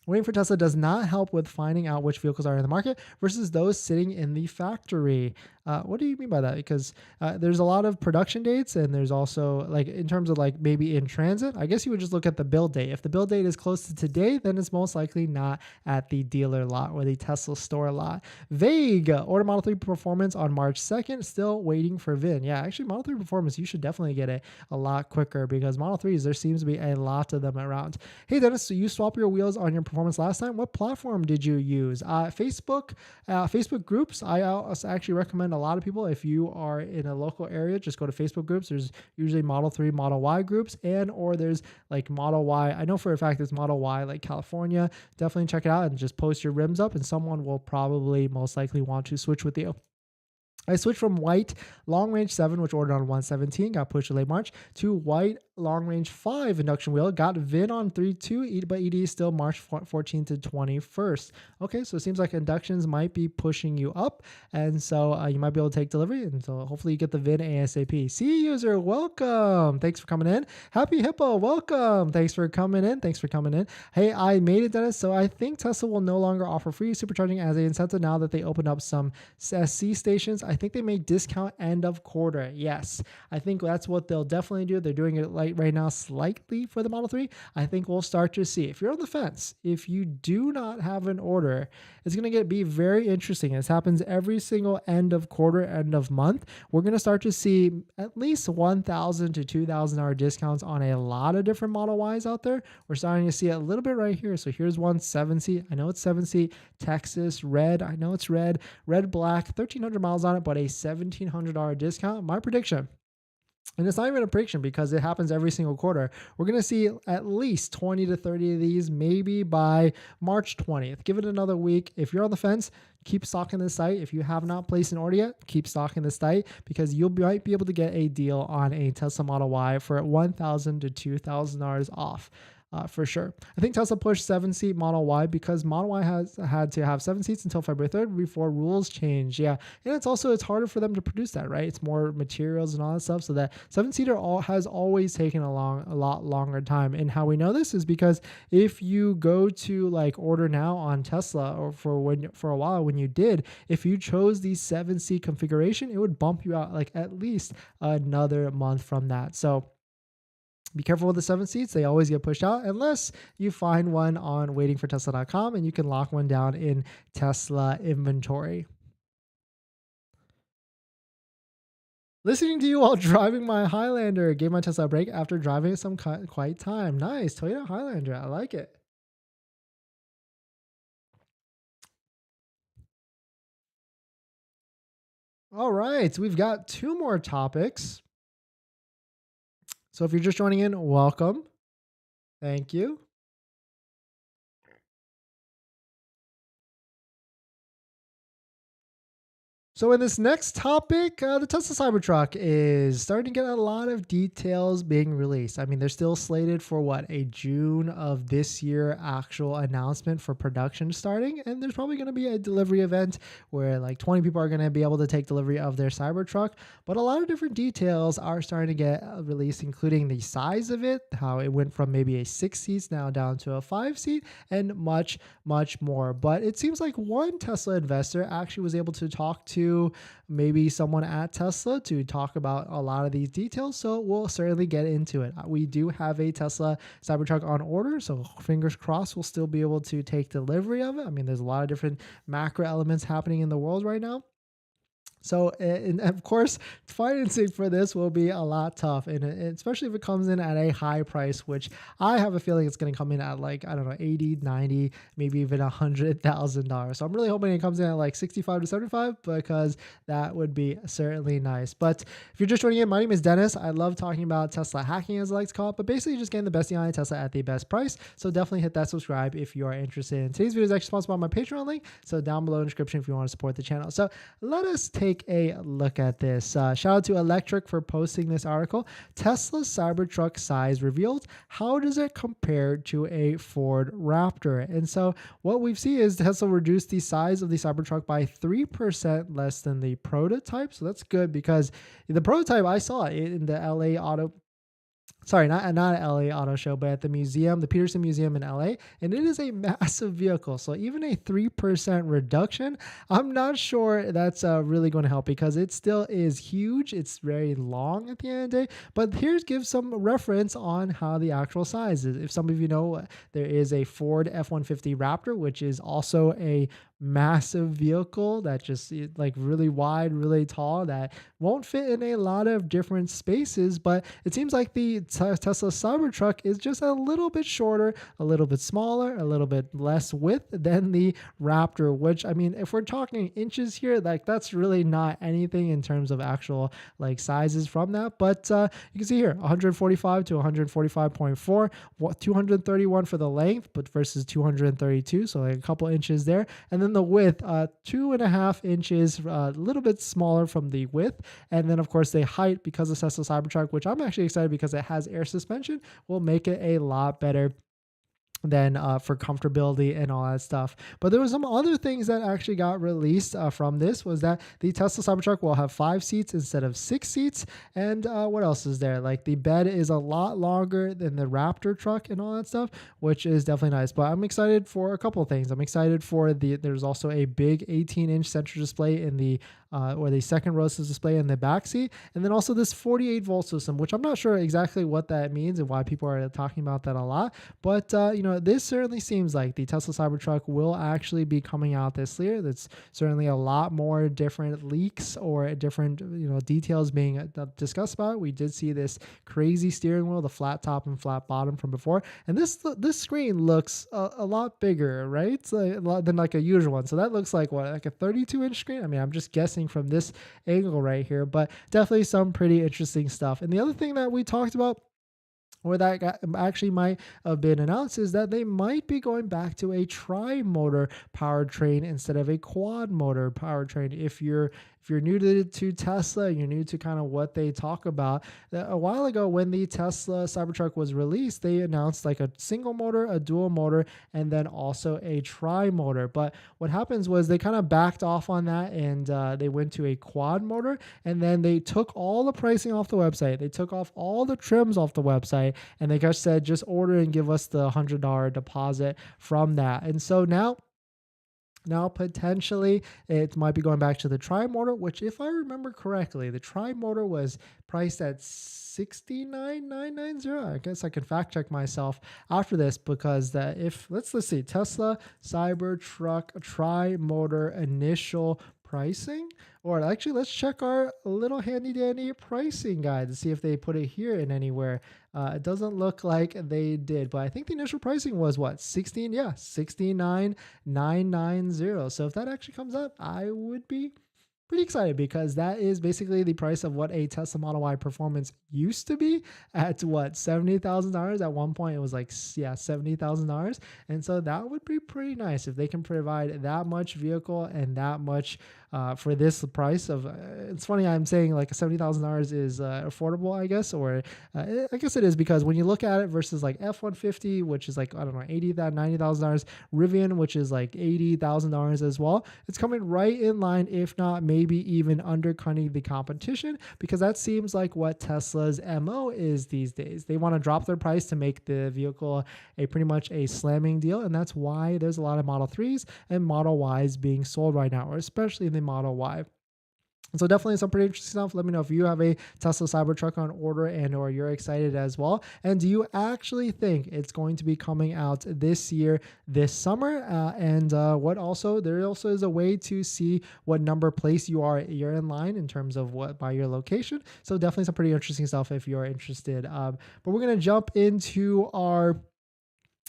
Waiting for Tesla does not help with finding out which vehicles are in the market versus those sitting in the factory. What do you mean by that? Because there's a lot of production dates, and there's also, like, in terms of like maybe in transit, I guess you would just look at the build date. If the build date is close to today, then it's most likely not at the dealer lot or the Tesla store lot. Vague. Order Model 3 Performance on March 2nd. Still waiting for VIN. Yeah, actually Model 3 Performance, you should definitely get it a lot quicker, because Model 3s, there seems to be a lot of them around. Hey Dennis, so you swap your wheels on your performance last time. What platform did you use? Facebook groups. I also actually recommend a lot of people, if you are in a local area, just go to Facebook groups. There's usually Model 3, Model Y groups, or there's like Model Y. I know for a fact there's Model Y like California. Definitely check it out and just post your rims up, and someone will probably most likely want to switch with you. I switched from white long range 7, which ordered on 117, got pushed to late March, to white long range 5 induction wheel, got VIN on 3.2, but ED is still March 14th to 21st. Okay, so it seems like inductions might be pushing you up, and so you might be able to take delivery, and so hopefully you get the VIN ASAP. C user, welcome. Thanks for coming in. Happy Hippo, welcome. Thanks for coming in. Hey, I made it, Dennis. So I think Tesla will no longer offer free supercharging as an incentive now that they opened up some SC stations. I think they may discount end of quarter. Yes, I think that's what they'll definitely do. They're doing it light right now slightly for the Model 3. I think we'll start to see, if you're on the fence, if you do not have an order, it's going to be very interesting. This happens every single end of quarter, end of month. We're going to start to see at least $1,000 to $2,000 discounts on a lot of different Model Ys out there. We're starting to see it a little bit right here. So here's one 7-seat. I know it's 7-seat. Texas red. I know it's red. Red black. 1,300 miles on it, but a $1,700 discount. My prediction. And it's not even a prediction because it happens every single quarter. We're going to see at least 20 to 30 of these, maybe by March 20th. Give it another week. If you're on the fence, keep stocking this site. If you have not placed an order yet, keep stocking this site because you might be able to get a deal on a Tesla Model Y for $1,000 to $2,000 off. For sure. I think Tesla pushed 7-seat Model Y because Model Y has had to have 7 seats until February 3rd before rules change. Yeah. And it's harder for them to produce that, right? It's more materials and all that stuff. So that 7-seater has always taken a lot longer time. And how we know this is because if you go to like order now on Tesla or for a while when you did, if you chose the 7-seat configuration, it would bump you out like at least another month from that. So be careful with the 7 seats. They always get pushed out unless you find one on waitingfortesla.com and you can lock one down in Tesla inventory. Listening to you while driving my Highlander. Gave my Tesla a break after driving it some quiet time. Nice. Toyota Highlander. I like it. All right. We've got 2 more topics. So if you're just joining in, welcome. Thank you. So in this next topic, the Tesla Cybertruck is starting to get a lot of details being released. I mean, they're still slated for a June of this year actual announcement for production starting. And there's probably going to be a delivery event where like 20 people are going to be able to take delivery of their Cybertruck. But a lot of different details are starting to get released, including the size of it, how it went from maybe a 6 seats now down to a 5-seat, and much, much more. But it seems like one Tesla investor actually was able to talk to maybe someone at Tesla to talk about a lot of these details. So we'll certainly get into it. We do have a Tesla Cybertruck on order, so fingers crossed we'll still be able to take delivery of it. I mean, there's a lot of different macro elements happening in the world right now. So, and of course, financing for this will be a lot tough, and especially if it comes in at a high price, which I have a feeling it's going to come in at like, I don't know, 80, 90, maybe even $100,000. So I'm really hoping it comes in at like 65 to 75 because that would be certainly nice. But if you're just joining in, my name is Dennis. I love talking about Tesla hacking, as I like to call it, but basically just getting the best deal on Tesla at the best price. So definitely hit that subscribe if you are interested. And today's video is actually sponsored by my Patreon link, so down below in the description if you want to support the channel. So let us take a look at this. Shout out to Electric for posting this article. Tesla Cybertruck size revealed. How does it compare to a Ford Raptor? And so what we see is Tesla reduced the size of the Cybertruck by 3% less than the prototype. So that's good because the prototype, I saw it in the LA Auto. Sorry, not at LA Auto Show, but at the museum, the Peterson Museum in LA. And it is a massive vehicle. So even a 3% reduction, I'm not sure that's really going to help because it still is huge. It's very long at the end of the day. But here's give some reference on how the actual size is. If some of you know, there is a Ford F-150 Raptor, which is also a massive vehicle that just like really wide, really tall, that won't fit in a lot of different spaces. But it seems like the Tesla Cybertruck is just a little bit shorter, a little bit smaller, a little bit less width than the Raptor, which, I mean, if we're talking inches here, like that's really not anything in terms of actual like sizes from that. But you can see here 145 to 145.4, 231 for the length, but versus 232, so like a couple inches there. And then the width, 2.5 inches, a little bit smaller from the width. And then of course the height, because of Tesla Cybertruck, which I'm actually excited because it has air suspension, will make it a lot better than for comfortability and all that stuff. But there was some other things that actually got released from this, was that the Tesla Cybertruck will have 5 seats instead of 6 seats. And what else is there? Like the bed is a lot longer than the Raptor truck and all that stuff, which is definitely nice. But I'm excited for a couple of things. I'm excited for there's also a big 18-inch central display in the or the second row assist display in the backseat, and then also this 48-volt system, which I'm not sure exactly what that means and why people are talking about that a lot. But this certainly seems like the Tesla Cybertruck will actually be coming out this year. That's certainly a lot more different leaks or different details being discussed about it. We did see this crazy steering wheel, the flat top and flat bottom from before, and this screen looks a lot bigger, right? Than like a usual one. So that looks like what, like a 32-inch screen? I mean, I'm just guessing from this angle right here, but definitely some pretty interesting stuff. And the other thing that we talked about, or that actually might have been announced, is that they might be going back to a tri-motor powertrain instead of a quad motor powertrain. If you're new to Tesla, you're new to kind of what they talk about. A while ago when the Tesla Cybertruck was released, they announced like a single motor, a dual motor, and then also a tri-motor. But what happens was they kind of backed off on that, and they went to a quad motor, and then they took all the pricing off the website. They took off all the trims off the website, and they just said, just order and give us the $100 deposit from that. And so now potentially it might be going back to the tri-motor, which if I remember correctly, the tri-motor was priced at $69,990. I guess I can fact check myself after this, because let's see, Tesla Cybertruck tri-motor initial pricing, or actually let's check our little handy dandy pricing guide to see if they put it here in anywhere. It doesn't look like they did, but I think the initial pricing was what, 69,990. So if that actually comes up, I would be pretty excited, because that is basically the price of what a Tesla Model Y Performance used to be at what, $70,000. At one point it was like, yeah, $70,000. And so that would be pretty nice if they can provide that much vehicle and that much for this price of, it's funny I'm saying like $70,000 is affordable, I guess, or I guess it is, because when you look at it versus like F-150, which is like, I don't know, $90,000, Rivian, which is like $80,000 as well, it's coming right in line, if not maybe even undercutting the competition, because that seems like what Tesla's MO is these days. They want to drop their price to make the vehicle a pretty much a slamming deal, and that's why there's a lot of Model 3s and Model Ys being sold right now, or especially in the Model Y. So definitely some pretty interesting stuff. Let me know if you have a Tesla Cybertruck on order and or you're excited as well. And do you actually think it's going to be coming out this year, this summer? What also, there also is a way to see what number place you're in line in terms of what by your location. So definitely some pretty interesting stuff if you're interested. But we're going to jump into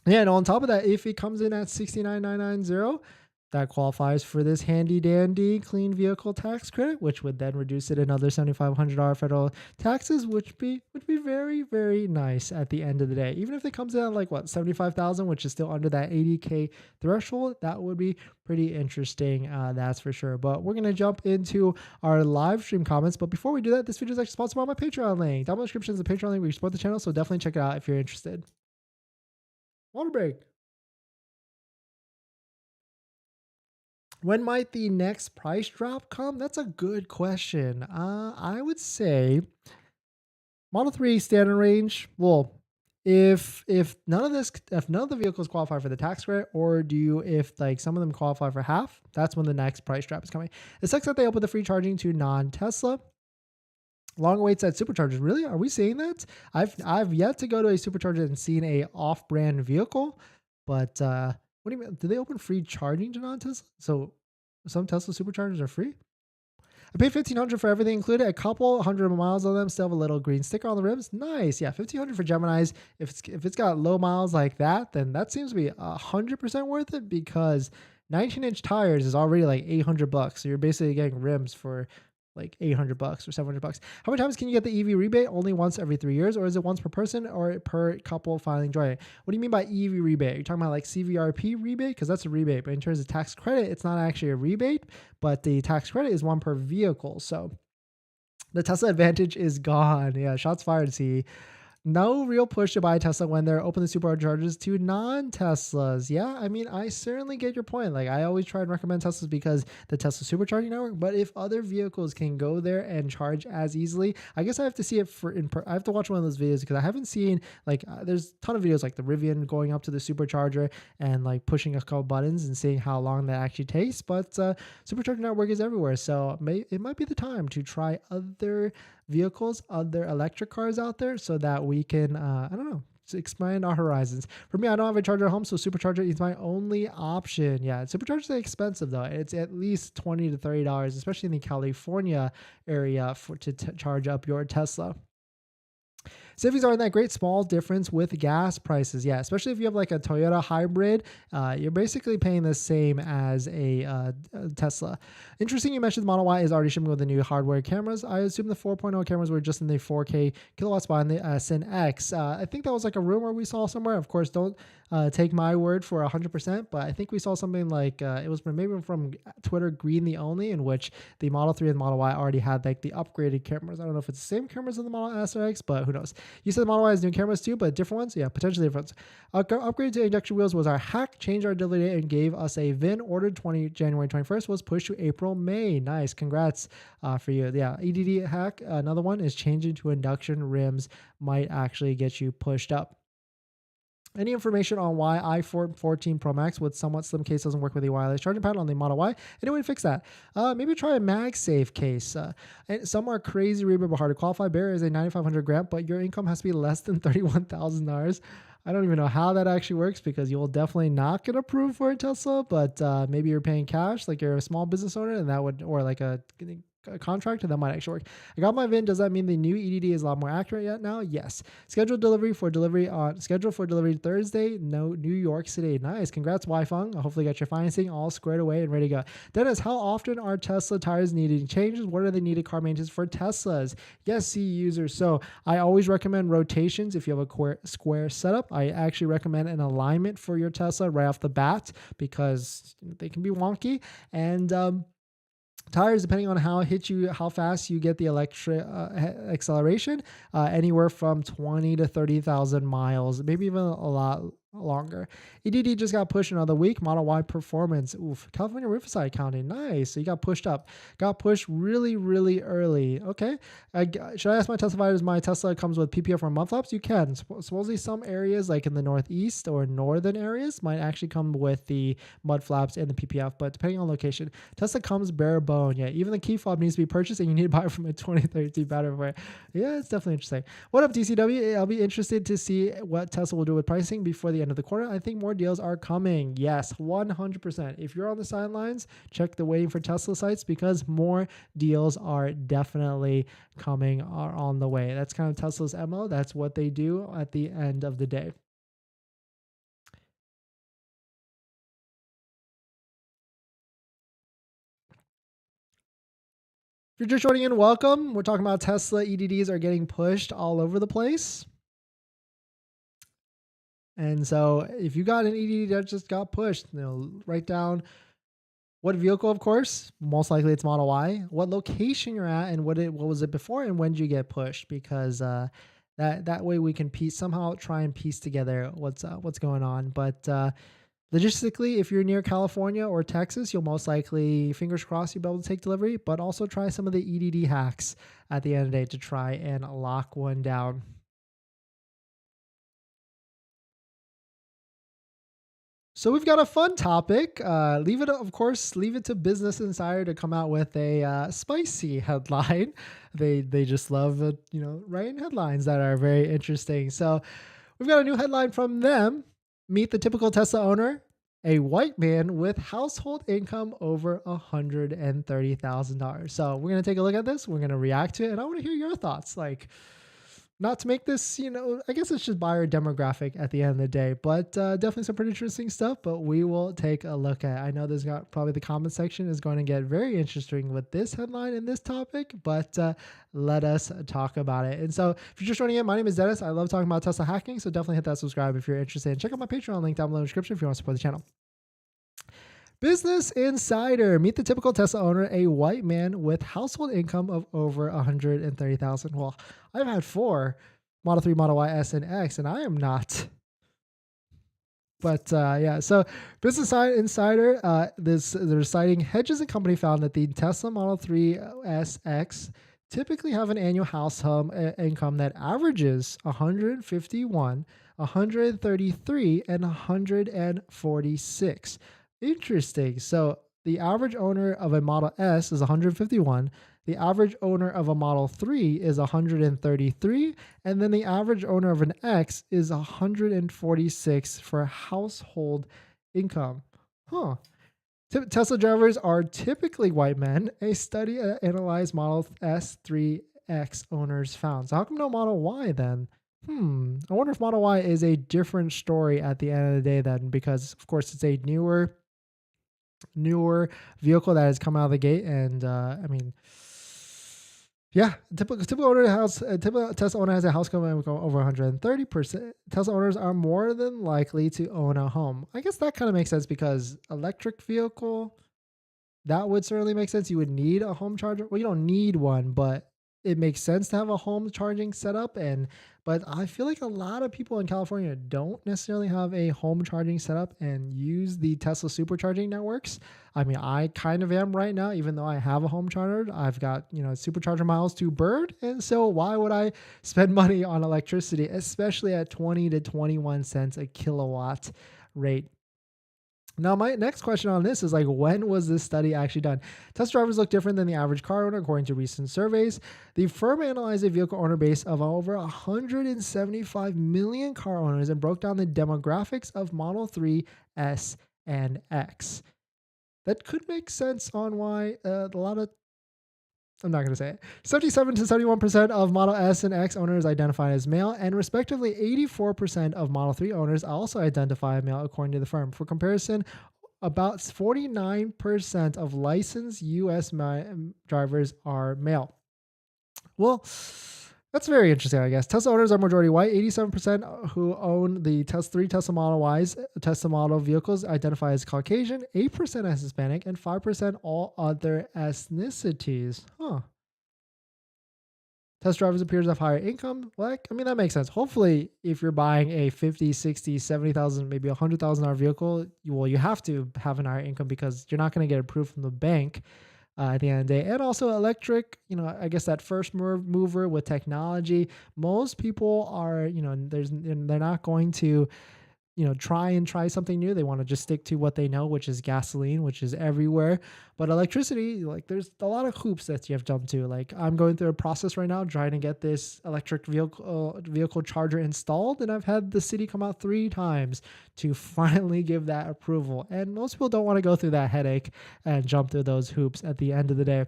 and on top of that, if it comes in at 69,990, that qualifies for this handy dandy clean vehicle tax credit, which would then reduce it another $7,500 federal taxes, which would be very, very nice at the end of the day. Even if it comes in at like what, 75,000, which is still under that 80K threshold, that would be pretty interesting. That's for sure. But we're gonna jump into our live stream comments. But before we do that, this video is actually sponsored by my Patreon link. Down in the description is the Patreon link where you support the channel. So definitely check it out if you're interested. Water break. When might the next price drop come? That's a good question. I would say Model 3 standard range. Well, if none of the vehicles qualify for the tax credit, or if like some of them qualify for half, that's when the next price drop is coming. It sucks that they opened the free charging to non-Tesla. Long waits at superchargers. Really? Are we seeing that? I've yet to go to a supercharger and seen a off-brand vehicle, but what do you mean? Do they open free charging to non-Tesla? So some Tesla superchargers are free? I paid $1,500 for everything included. A couple hundred miles on them. Still have a little green sticker on the rims. Nice. Yeah, $1,500 for Geminis. If it's got low miles like that, then that seems to be 100% worth it, because 19-inch tires is already like $800. So you're basically getting rims for like $800 or $700. How many times can you get the EV rebate? Only once every 3 years, or is it once per person or per couple filing joint? What do you mean by EV rebate? Are you talking about like CVRP rebate? Because that's a rebate, but in terms of tax credit, it's not actually a rebate, but the tax credit is one per vehicle. So the Tesla Advantage is gone. Yeah, shots fired. See, No real push to buy a Tesla when they're open the superchargers to non-Teslas. Yeah, I mean, I certainly get your point. Like, I always try and recommend Teslas because the Tesla supercharging network. But if other vehicles can go there and charge as easily, I guess I have to see it I have to watch one of those videos because I haven't seen like there's a ton of videos like the Rivian going up to the supercharger and like pushing a couple buttons and seeing how long that actually takes. But supercharger network is everywhere, so it might be the time to try other vehicles, other electric cars out there so that we can, I don't know, expand our horizons. For me, I don't have a charger at home, so supercharger is my only option. Yeah, superchargers are expensive though. It's at least $20 to $30, especially in the California area to charge up your Tesla. Civvies aren't that great. Small difference with gas prices. Yeah, especially if you have like a Toyota hybrid, you're basically paying the same as a Tesla. Interesting you mentioned the Model Y is already shipping with the new hardware cameras. I assume the 4.0 cameras were just in the 4K kilowatts behind the Sin X. I think that was like a rumor we saw somewhere. Of course, don't take my word for 100%, but I think we saw something like it was maybe from Twitter Green the Only, in which the Model 3 and the Model Y already had like the upgraded cameras. I don't know if it's the same cameras as the Model S or X, but who knows. You said the Model Y has new cameras too, but different ones? Yeah, potentially different. Upgrade to injection wheels was our hack. Changed our delivery date and gave us a VIN. Ordered January 21st, was pushed to April, May. Nice. Congrats for you. Yeah, EDD hack. Another one is changing to induction rims might actually get you pushed up. Any information on why iPhone 14 Pro Max with somewhat slim case doesn't work with the wireless charging pad on the Model Y? Anyone fix that? Maybe try a MagSafe case. And some are crazy but hard to qualify. Bear is a 9,500 grant, but your income has to be less than $31,000. I don't even know how that actually works because you'll definitely not get approved for a Tesla, but maybe you're paying cash, like you're a small business owner, and that would, or like a contract, and that might actually work. I got my VIN. Does that mean the new EDD is a lot more accurate yet now? Yes. Scheduled for delivery Thursday. No, New York City. Nice. Congrats, Wi-Feng. Hopefully got your financing all squared away and ready to go. Dennis, how often are Tesla tires needing changes? What are the needed car maintenance for Teslas? Yes, C users. So I always recommend rotations if you have a square setup. I actually recommend an alignment for your Tesla right off the bat because they can be wonky. And tires, depending on how fast you get the electric acceleration, anywhere from 20 to 30,000 miles, maybe even a lot longer. EDD just got pushed another week. Model Y performance. Oof. California Riverside County. Nice. So you got pushed up. Got pushed really, really early. Okay. Should I ask my Tesla providers? My Tesla comes with PPF or mud flaps? You can. Supposedly some areas like in the Northeast or northern areas might actually come with the mud flaps and the PPF, but depending on location, Tesla comes bare bone. Yeah. Even the key fob needs to be purchased and you need to buy it from a 2013 battery for it. Yeah, it's definitely interesting. What up, DCW? I'll be interested to see what Tesla will do with pricing before the end of the quarter. I think more deals are coming. Yes, 100%. If you're on the sidelines, check the waiting for Tesla sites because more deals are definitely coming, are on the way. That's kind of Tesla's MO. That's what they do at the end of the day. If you're just joining in, welcome. We're talking about Tesla EDDs are getting pushed all over the place. And so if you got an EDD that just got pushed, write down what vehicle, of course, most likely it's Model Y, what location you're at, and what was it before, and when did you get pushed? Because that way we can somehow try and piece together what's going on. But logistically, if you're near California or Texas, you'll most likely, fingers crossed, you'll be able to take delivery. But also try some of the EDD hacks at the end of the day to try and lock one down. So we've got a fun topic. Leave it to Business Insider to come out with a spicy headline. They just love writing headlines that are very interesting. So we've got a new headline from them. Meet the typical Tesla owner, a white man with household income over $130,000. So we're gonna take a look at this. We're gonna react to it, and I want to hear your thoughts. Like, not to make this, I guess it's just buyer demographic at the end of the day, but definitely some pretty interesting stuff, but we will take a look at it. I know probably the comment section is going to get very interesting with this headline and this topic, but let us talk about it. And so if you're just joining in, my name is Dennis. I love talking about Tesla hacking, so definitely hit that subscribe if you're interested. And check out my Patreon link down below in the description if you want to support the channel. Business Insider. Meet the typical Tesla owner, a white man with household income of over $130,000. Well, I've had 4. Model 3, Model Y, S, and X, and I am not. But yeah, so Business Insider, they're citing Hedges and Company found that the Tesla Model 3 S X typically have an annual household income that averages 151, 133, and 146. Interesting. So the average owner of a Model S is 151. The average owner of a Model 3 is 133, and then the average owner of an X is 146 for household income. Huh. Tesla drivers are typically white men. A study analyzed Model S 3X owners found. So how come no Model Y then? I wonder if Model Y is a different story at the end of the day then, because of course it's a newer vehicle that has come out of the gate, and I mean, yeah, typical owner house, typical Tesla owner has a house coming over 130%. Tesla owners are more than likely to own a home. I guess that kind of makes sense because electric vehicle, that would certainly make sense. You would need a home charger. Well, you don't need one, but it makes sense to have a home charging setup. But I feel like a lot of people in California don't necessarily have a home charging setup and use the Tesla supercharging networks. I mean, I kind of am right now, even though I have a home charger. I've got, supercharger miles to burn. And so why would I spend money on electricity, especially at 20 to 21 cents a kilowatt rate? Now, my next question on this is like, when was this study actually done? Test drivers look different than the average car owner, according to recent surveys. The firm analyzed a vehicle owner base of over 175 million car owners and broke down the demographics of Model 3, S, and X. That could make sense on why a lot of, I'm not going to say it. 77 to 71% of Model S and X owners identify as male, and respectively 84% of Model 3 owners also identify as male, according to the firm. For comparison, about 49% of licensed U.S. drivers are male. Well, that's very interesting, I guess. Tesla owners are majority white. 87% who own the Tesla Model Ys, Tesla model vehicles identify as Caucasian, 8% as Hispanic, and 5% all other ethnicities. Test drivers appear to have higher income. Like, I mean, that makes sense. Hopefully, if you're buying a 50, 60, 70,000, maybe $100,000 vehicle, you have to have an higher income because you're not going to get approved from the bank at the end of the day. And also electric, I guess that first mover with technology, most people are, they're not going to, try something new. They want to just stick to what they know, which is gasoline, which is everywhere. But electricity, like, there's a lot of hoops that you have to jump to. Like, I'm going through a process right now trying to get this electric vehicle charger installed, and I've had the city come out 3 times to finally give that approval. And most people don't want to go through that headache and jump through those hoops at the end of the day.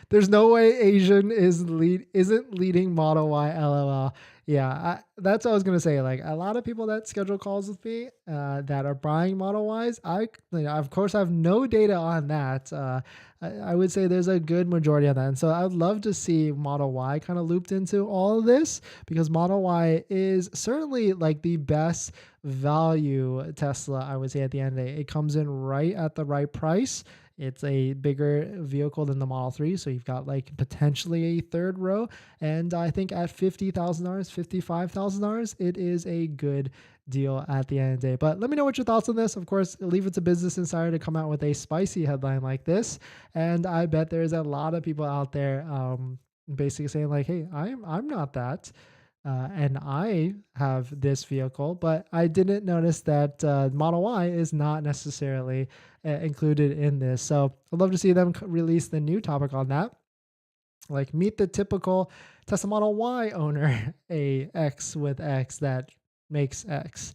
There's no way Asian isn't leading Model Y, LOL. Yeah, that's what I was gonna say. Like, a lot of people that schedule calls with me that are buying Model Ys, of course, I have no data on that. I would say there's a good majority of that, and so I'd love to see Model Y kind of looped into all of this, because Model Y is certainly like the best value Tesla, I would say, at the end of the day. It comes in right at the right price. It's a bigger vehicle than the Model 3, so you've got like potentially a third row. And I think at $50,000, $55,000, it is a good deal at the end of the day. But let me know what your thoughts on this. Of course, leave it to Business Insider to come out with a spicy headline like this. And I bet there's a lot of people out there basically saying like, hey, I'm not that. And I have this vehicle, but I didn't notice that Model Y is not necessarily included in this. So I'd love to see them release the new topic on that. Like, meet the typical Tesla Model Y owner, a X with X that makes X.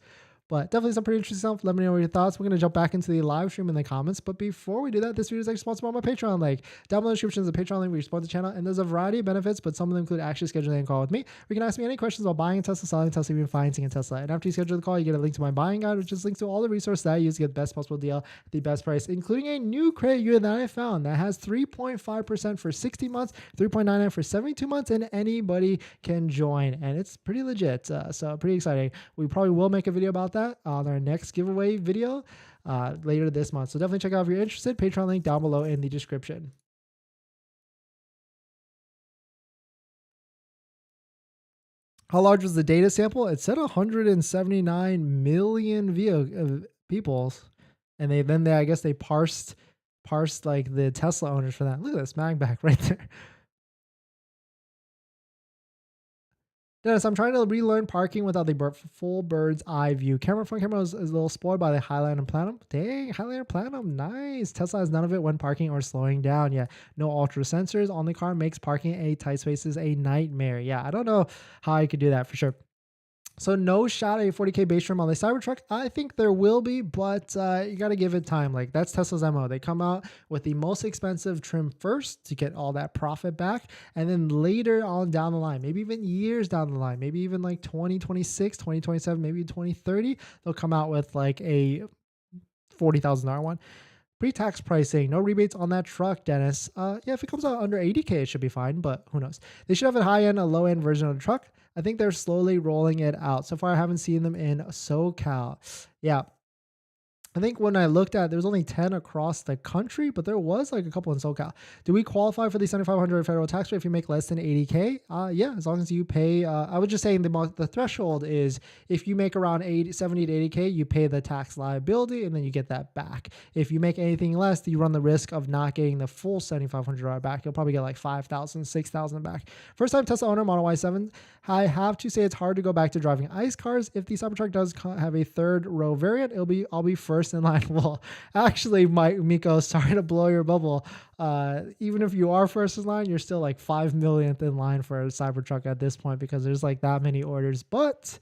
But definitely some pretty interesting stuff. Let me know your thoughts. We're going to jump back into the live stream in the comments. But before we do that, this video is actually sponsored by my Patreon link. Down below in the description is a Patreon link where you support the channel. And there's a variety of benefits, but some of them include actually scheduling a call with me. We can ask me any questions about buying a Tesla, selling a Tesla, even financing a Tesla. And after you schedule the call, you get a link to my buying guide, which is links to all the resources that I use to get the best possible deal at the best price, including a new credit union that I found that has 3.5% for 60 months, 3.99 for 72 months, and anybody can join. And it's pretty legit. So pretty exciting. We probably will make a video about that on our next giveaway video later this month. So definitely check out if you're interested. Patreon link down below in the description. How large was the data sample? It said 179 million people, and they I guess they parsed like the Tesla owners for that. Look at this MAGBAK right there. Dennis, I'm trying to relearn parking without the full bird's eye view. Front camera is a little spoiled by the Highline and Platinum. Dang, Highline and Platinum, nice. Tesla has none of it when parking or slowing down. Yeah, no ultra sensors on the car makes parking a tight spaces a nightmare. Yeah, I don't know how I could do that for sure. So no shot at a 40K base trim on the Cybertruck. I think there will be, but you got to give it time. Like that's Tesla's MO. They come out with the most expensive trim first to get all that profit back. And then later on down the line, maybe even years down the line, maybe even like 2026, 2027, maybe 2030, they'll come out with like a $40,000 one. Pre-tax pricing, no rebates on that truck, Dennis. Yeah, if it comes out under 80K, it should be fine, but who knows? They should have a high-end, a low-end version of the truck. I think they're slowly rolling it out. So far, I haven't seen them in SoCal. Yeah, I think when I looked at, there was only 10 across the country, but there was like a couple in SoCal. Do we qualify for the 7,500 federal tax rate if you make less than 80K? Yeah, as long as you pay. I was just saying the threshold is if you make around 70 to 80K, you pay the tax liability and then you get that back. If you make anything less, you run the risk of not getting the full $7,500 back. You'll probably get like 5,000, 6,000 back. First time Tesla owner, Model Y7. I have to say it's hard to go back to driving ICE cars. If the Cybertruck does have a third row variant, I'll be first in line. Well, actually, Miko, sorry to blow your bubble. Even if you are first in line, you're still like 5 millionth in line for a Cybertruck at this point because there's like that many orders. But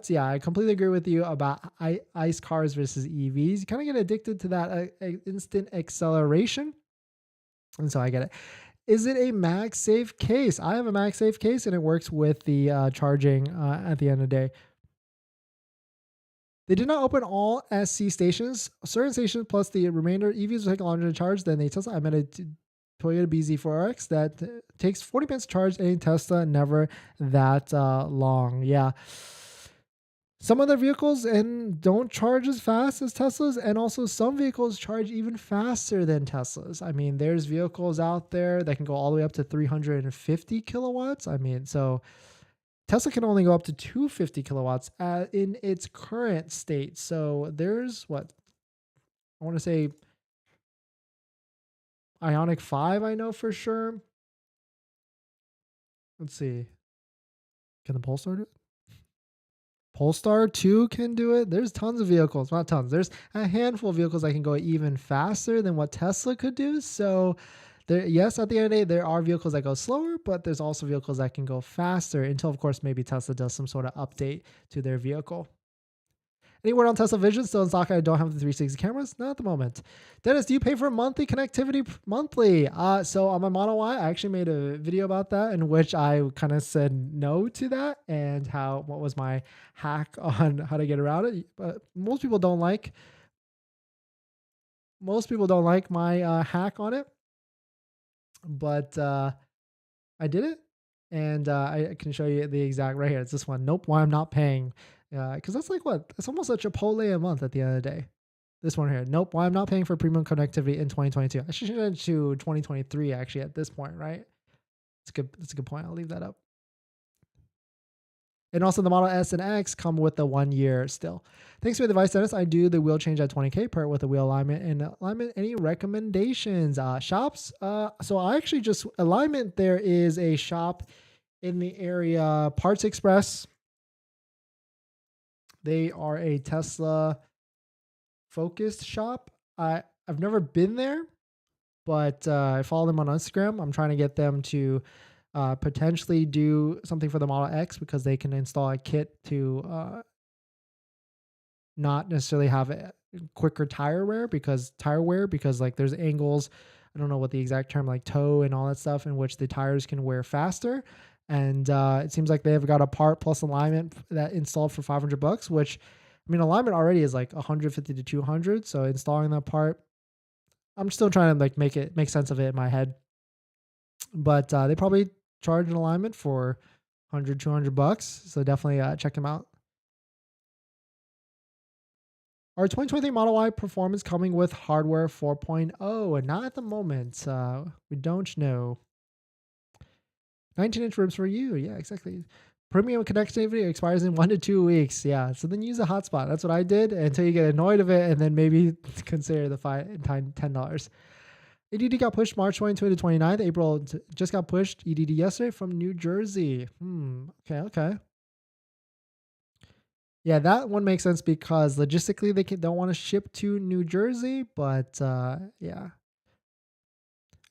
yeah, I completely agree with you about ICE cars versus EVs. You kind of get addicted to that instant acceleration. And so I get it. Is it a MagSafe case? I have a MagSafe case and it works with the charging at the end of the day. They did not open all SC stations. Certain stations plus the remainder EVs will take longer to charge than a Tesla. I met a Toyota BZ4RX that takes 40 minutes to charge. A Tesla never that long. Yeah. Some other vehicles and don't charge as fast as Teslas, and also some vehicles charge even faster than Teslas. I mean, there's vehicles out there that can go all the way up to 350 kilowatts. I mean, so Tesla can only go up to 250 kilowatts in its current state. So there's what I want to say Ioniq 5, I know for sure. Let's see. Can the Polestar do it? Polestar 2 can do it. There's tons of vehicles, not tons. There's a handful of vehicles that can go even faster than what Tesla could do. So yes, at the end of the day, there are vehicles that go slower, but there's also vehicles that can go faster until, of course, maybe Tesla does some sort of update to their vehicle. Any word on Tesla Vision? Still in stock. I don't have the 360 cameras. Not at the moment. Dennis, do you pay for monthly connectivity? Monthly. So on my Model Y, I actually made a video about that in which I kind of said no to that and what was my hack on how to get around it. But most people don't like my hack on it. But I did it, and I can show you the exact right here. It's this one. Nope, why I'm not paying. Because that's like what? It's almost a Chipotle a month at the end of the day. This one here. Nope, why I'm not paying for premium connectivity in 2022. I should change it to 2023 actually at this point, right? It's good. That's a good point. I'll leave that up. And also the Model S and X come with the 1 year still. Thanks for the advice, Dennis. I do the wheel change at 20K part with the wheel alignment and alignment. Any recommendations? Shops? So I actually just alignment. There is a shop in the area, Parts Express. They are a Tesla focused shop. I've never been there, but I follow them on Instagram. I'm trying to get them to potentially do something for the Model X because they can install a kit to not necessarily have a quicker tire wear because like there's angles. I don't know what the exact term, like toe and all that stuff, in which the tires can wear faster. And it seems like they've got a part plus alignment that installed for $500, which, I mean, alignment already is like 150 to 200. So installing that part, I'm still trying to like make sense of it in my head. But they probably charge an alignment for $100-200. So definitely check them out. Our 2023 Model Y performance coming with hardware 4.0, and not at the moment. We don't know. 19-inch rims for you. Yeah, exactly. Premium connectivity expires in 1 to 2 weeks. Yeah, so then use a hotspot. That's what I did until you get annoyed of it, and then maybe consider the $10. EDD got pushed March 22 to 29th. April just got pushed EDD yesterday from New Jersey. Okay. Yeah, that one makes sense because logistically they don't want to ship to New Jersey, but yeah.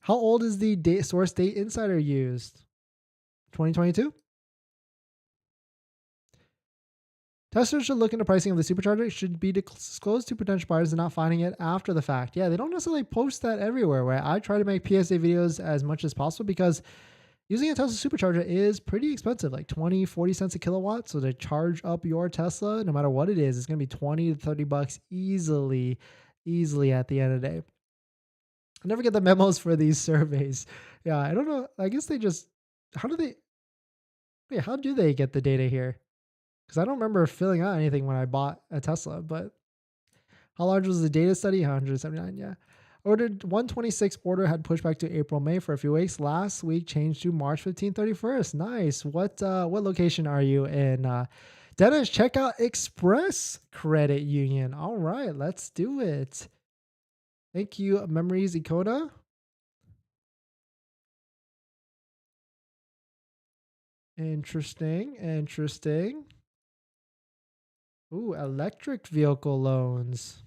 How old is the source date insider used? 2022? Testers should look into pricing of the supercharger. It should be disclosed to potential buyers and not finding it after the fact. Yeah, they don't necessarily post that everywhere, right? I try to make PSA videos as much as possible because using a Tesla supercharger is pretty expensive, like 20, 40 cents a kilowatt. So to charge up your Tesla, no matter what it is, it's going to be 20 to 30 bucks easily at the end of the day. I never get the memos for these surveys. Yeah, I don't know. I guess they just, how do they get the data here? Because I don't remember filling out anything when I bought a Tesla, but how large was the data study? 179, yeah. Ordered 126 order had pushed back to April, May for a few weeks. Last week changed to March 15, 31st. Nice. What location are you in? Dennis, check out Express Credit Union. All right, let's do it. Thank you, Memories Icona. Interesting. Ooh, electric vehicle loans.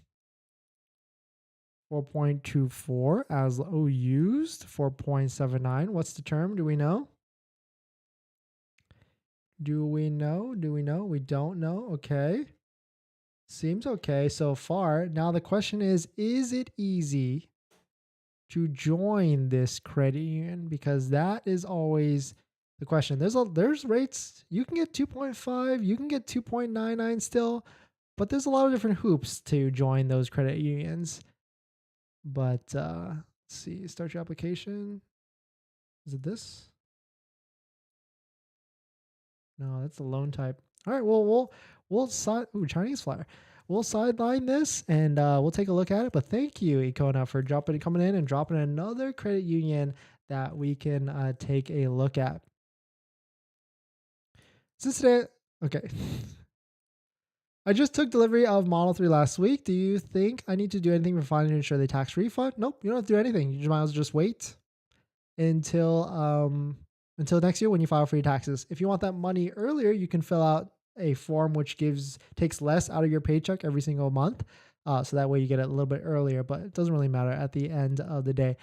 4.24 as used. 4.79. What's the term? Do we know? We don't know. Okay. Seems okay so far. Now the question is it easy to join this credit union? Because that is always the question. There's rates. You can get 2.5, you can get 2.99 still, but there's a lot of different hoops to join those credit unions. But let's see, start your application. Is it this? No, that's the loan type. All right, well, Chinese flyer. We'll sideline this and we'll take a look at it. But thank you, Icona, for coming in and dropping another credit union that we can take a look at. Since today, okay. I just took delivery of Model 3 last week. Do you think I need to do anything for filing to ensure the tax refund? Nope, you don't have to do anything. You might as well just wait until next year when you file for your taxes. If you want that money earlier, you can fill out a form which takes less out of your paycheck every single month. So that way you get it a little bit earlier, but it doesn't really matter at the end of the day.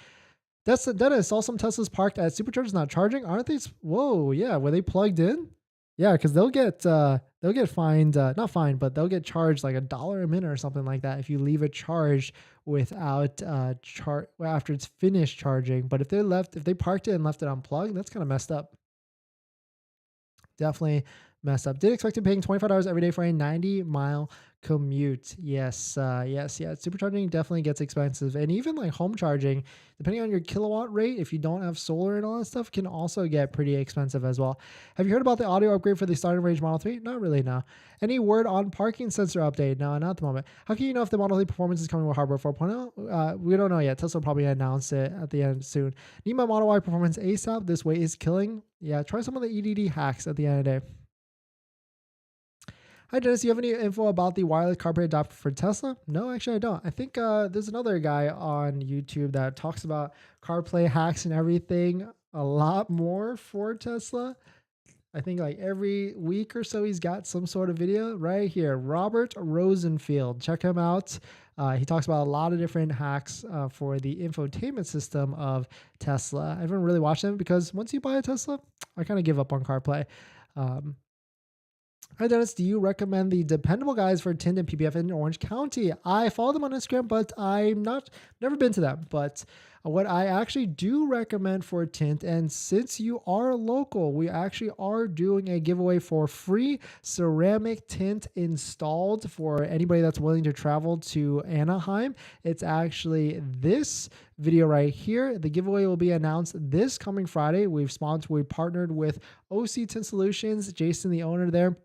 Dennis, saw some Teslas parked at superchargers not charging. Aren't they? Whoa, yeah. Were they plugged in? Yeah, because they'll get fined, not fined, but they'll get charged like $1 a minute or something like that if you leave it charged without after it's finished charging. But if they parked it and left it unplugged, that's kind of messed up. Definitely messed up. Did expect to paying $25 every day for a 90-mile commute. Yes. Supercharging definitely gets expensive, and even like home charging, depending on your kilowatt rate, if you don't have solar and all that stuff, can also get pretty expensive as well. Have you heard about the audio upgrade for the starting range Model 3? Not really, no. Any word on parking sensor update? No, not at the moment. How can you know if the Model 3 performance is coming with hardware 4.0? We don't know yet. Tesla will probably announce it at the end soon. Need my Model Y performance ASAP. This way is killing. Yeah, try some of the EDD hacks at the end of the day. Hi, Dennis. Do you have any info about the wireless CarPlay adapter for Tesla? No, actually, I don't. I think there's another guy on YouTube that talks about CarPlay hacks and everything a lot more for Tesla. I think like every week or so, he's got some sort of video right here. Robert Rosenfield. Check him out. He talks about a lot of different hacks for the infotainment system of Tesla. I haven't really watched them because once you buy a Tesla, I kind of give up on CarPlay. Hi, Dennis. Do you recommend the dependable guys for Tenet and PPF in Orange County? I follow them on Instagram, but never been to them. But what I actually do recommend for Tenet, and since you are local, we actually are doing a giveaway for free ceramic tint installed for anybody that's willing to travel to Anaheim. It's actually this video right here. The giveaway will be announced this coming Friday. We partnered with OC Tint Solutions, Jason, the owner there.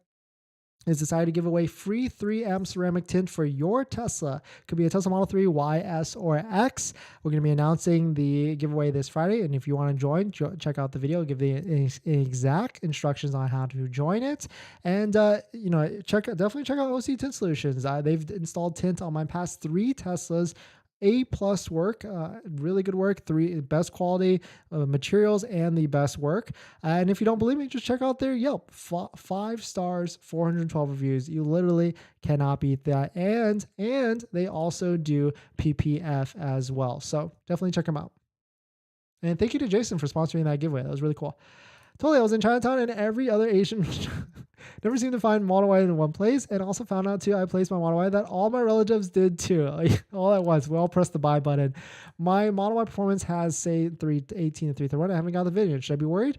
is decided to give away free 3M ceramic tint for your Tesla. Could be a Tesla Model 3, Y, S, or X. We're going to be announcing the giveaway this Friday, and if you want to join, check out the video. Give the exact instructions on how to join it, and definitely check out OC Tint Solutions. They've installed tint on my past 3 Teslas. A+ work, really good work, 3 best quality materials and the best work. And if you don't believe me, just check out their Yelp. 5 stars, 412 reviews. You literally cannot beat that. And they also do PPF as well. So definitely check them out. And thank you to Jason for sponsoring that giveaway. That was really cool. Totally, I was in Chinatown and every other Asian never seemed to find Model Y in one place, and also found out too I placed my Model Y that all my relatives did too. All at once. We all pressed the buy button. My Model Y performance has say 318 and 331. I haven't got the VIN yet. Should I be worried?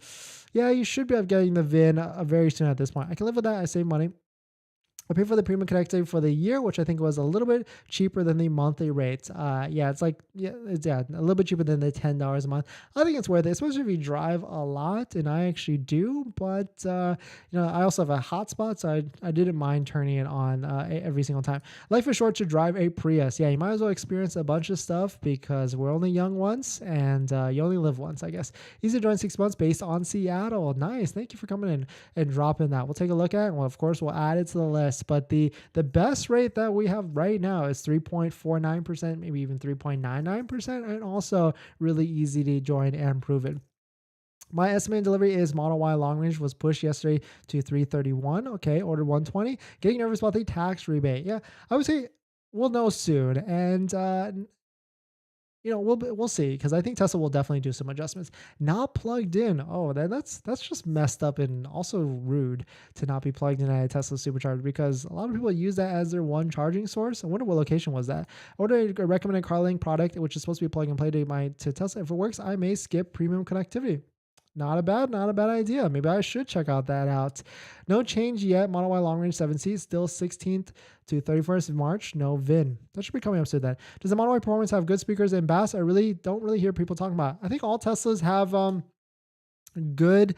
Yeah, you should be getting the VIN very soon at this point. I can live with that. I save money. I paid for the premium connectivity for the year, which I think was a little bit cheaper than the monthly rate. It's a little bit cheaper than the $10 a month. I think it's worth it, especially if you drive a lot, and I actually do. But I also have a hotspot, so I didn't mind turning it on every single time. Life is short to drive a Prius. Yeah, you might as well experience a bunch of stuff because we're only young once, and you only live once, I guess. Easy to join 6 months based on Seattle. Nice. Thank you for coming in and dropping that. We'll take a look at it. Well, of course, we'll add it to the list. But the best rate that we have right now is 3.49%, maybe even 3.99%, and also really easy to join and prove it. My estimated delivery is Model Y long range was pushed yesterday to 331. Okay, ordered 120. Getting nervous about the tax rebate. Yeah, I would say we'll know soon, and we'll see, because I think Tesla will definitely do some adjustments. Not plugged in. Oh, that's just messed up and also rude to not be plugged in at a Tesla supercharger, because a lot of people use that as their one charging source. I wonder what location was that. I ordered a recommended CarLink product, which is supposed to be plug and play to Tesla. If it works, I may skip premium connectivity. Not a bad idea. Maybe I should check out that out. No change yet. Model Y long range 7 seats, still 16th to 31st of March. No VIN. That should be coming up soon then. Does the Model Y performance have good speakers and bass? I really don't hear people talking about it. I think all Teslas have good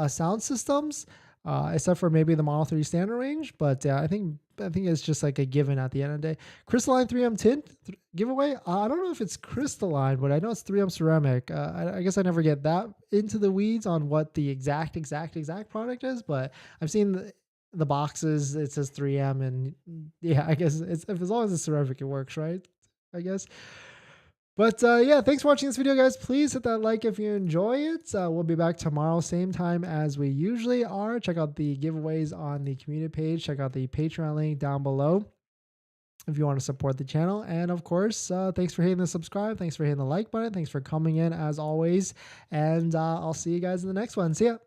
sound systems, except for maybe the Model 3 standard range. But I think it's just like a given at the end of the day. Crystalline 3M tint giveaway. I don't know if it's crystalline, but I know it's 3M ceramic. I guess I never get that into the weeds on what the exact product is, but I've seen the boxes. It says 3M, and yeah, I guess as long as it's ceramic, it works, right? I guess. But yeah, thanks for watching this video, guys. Please hit that like if you enjoy it. We'll be back tomorrow, same time as we usually are. Check out the giveaways on the community page. Check out the Patreon link down below if you want to support the channel. And of course, thanks for hitting the subscribe. Thanks for hitting the like button. Thanks for coming in as always. And I'll see you guys in the next one. See ya.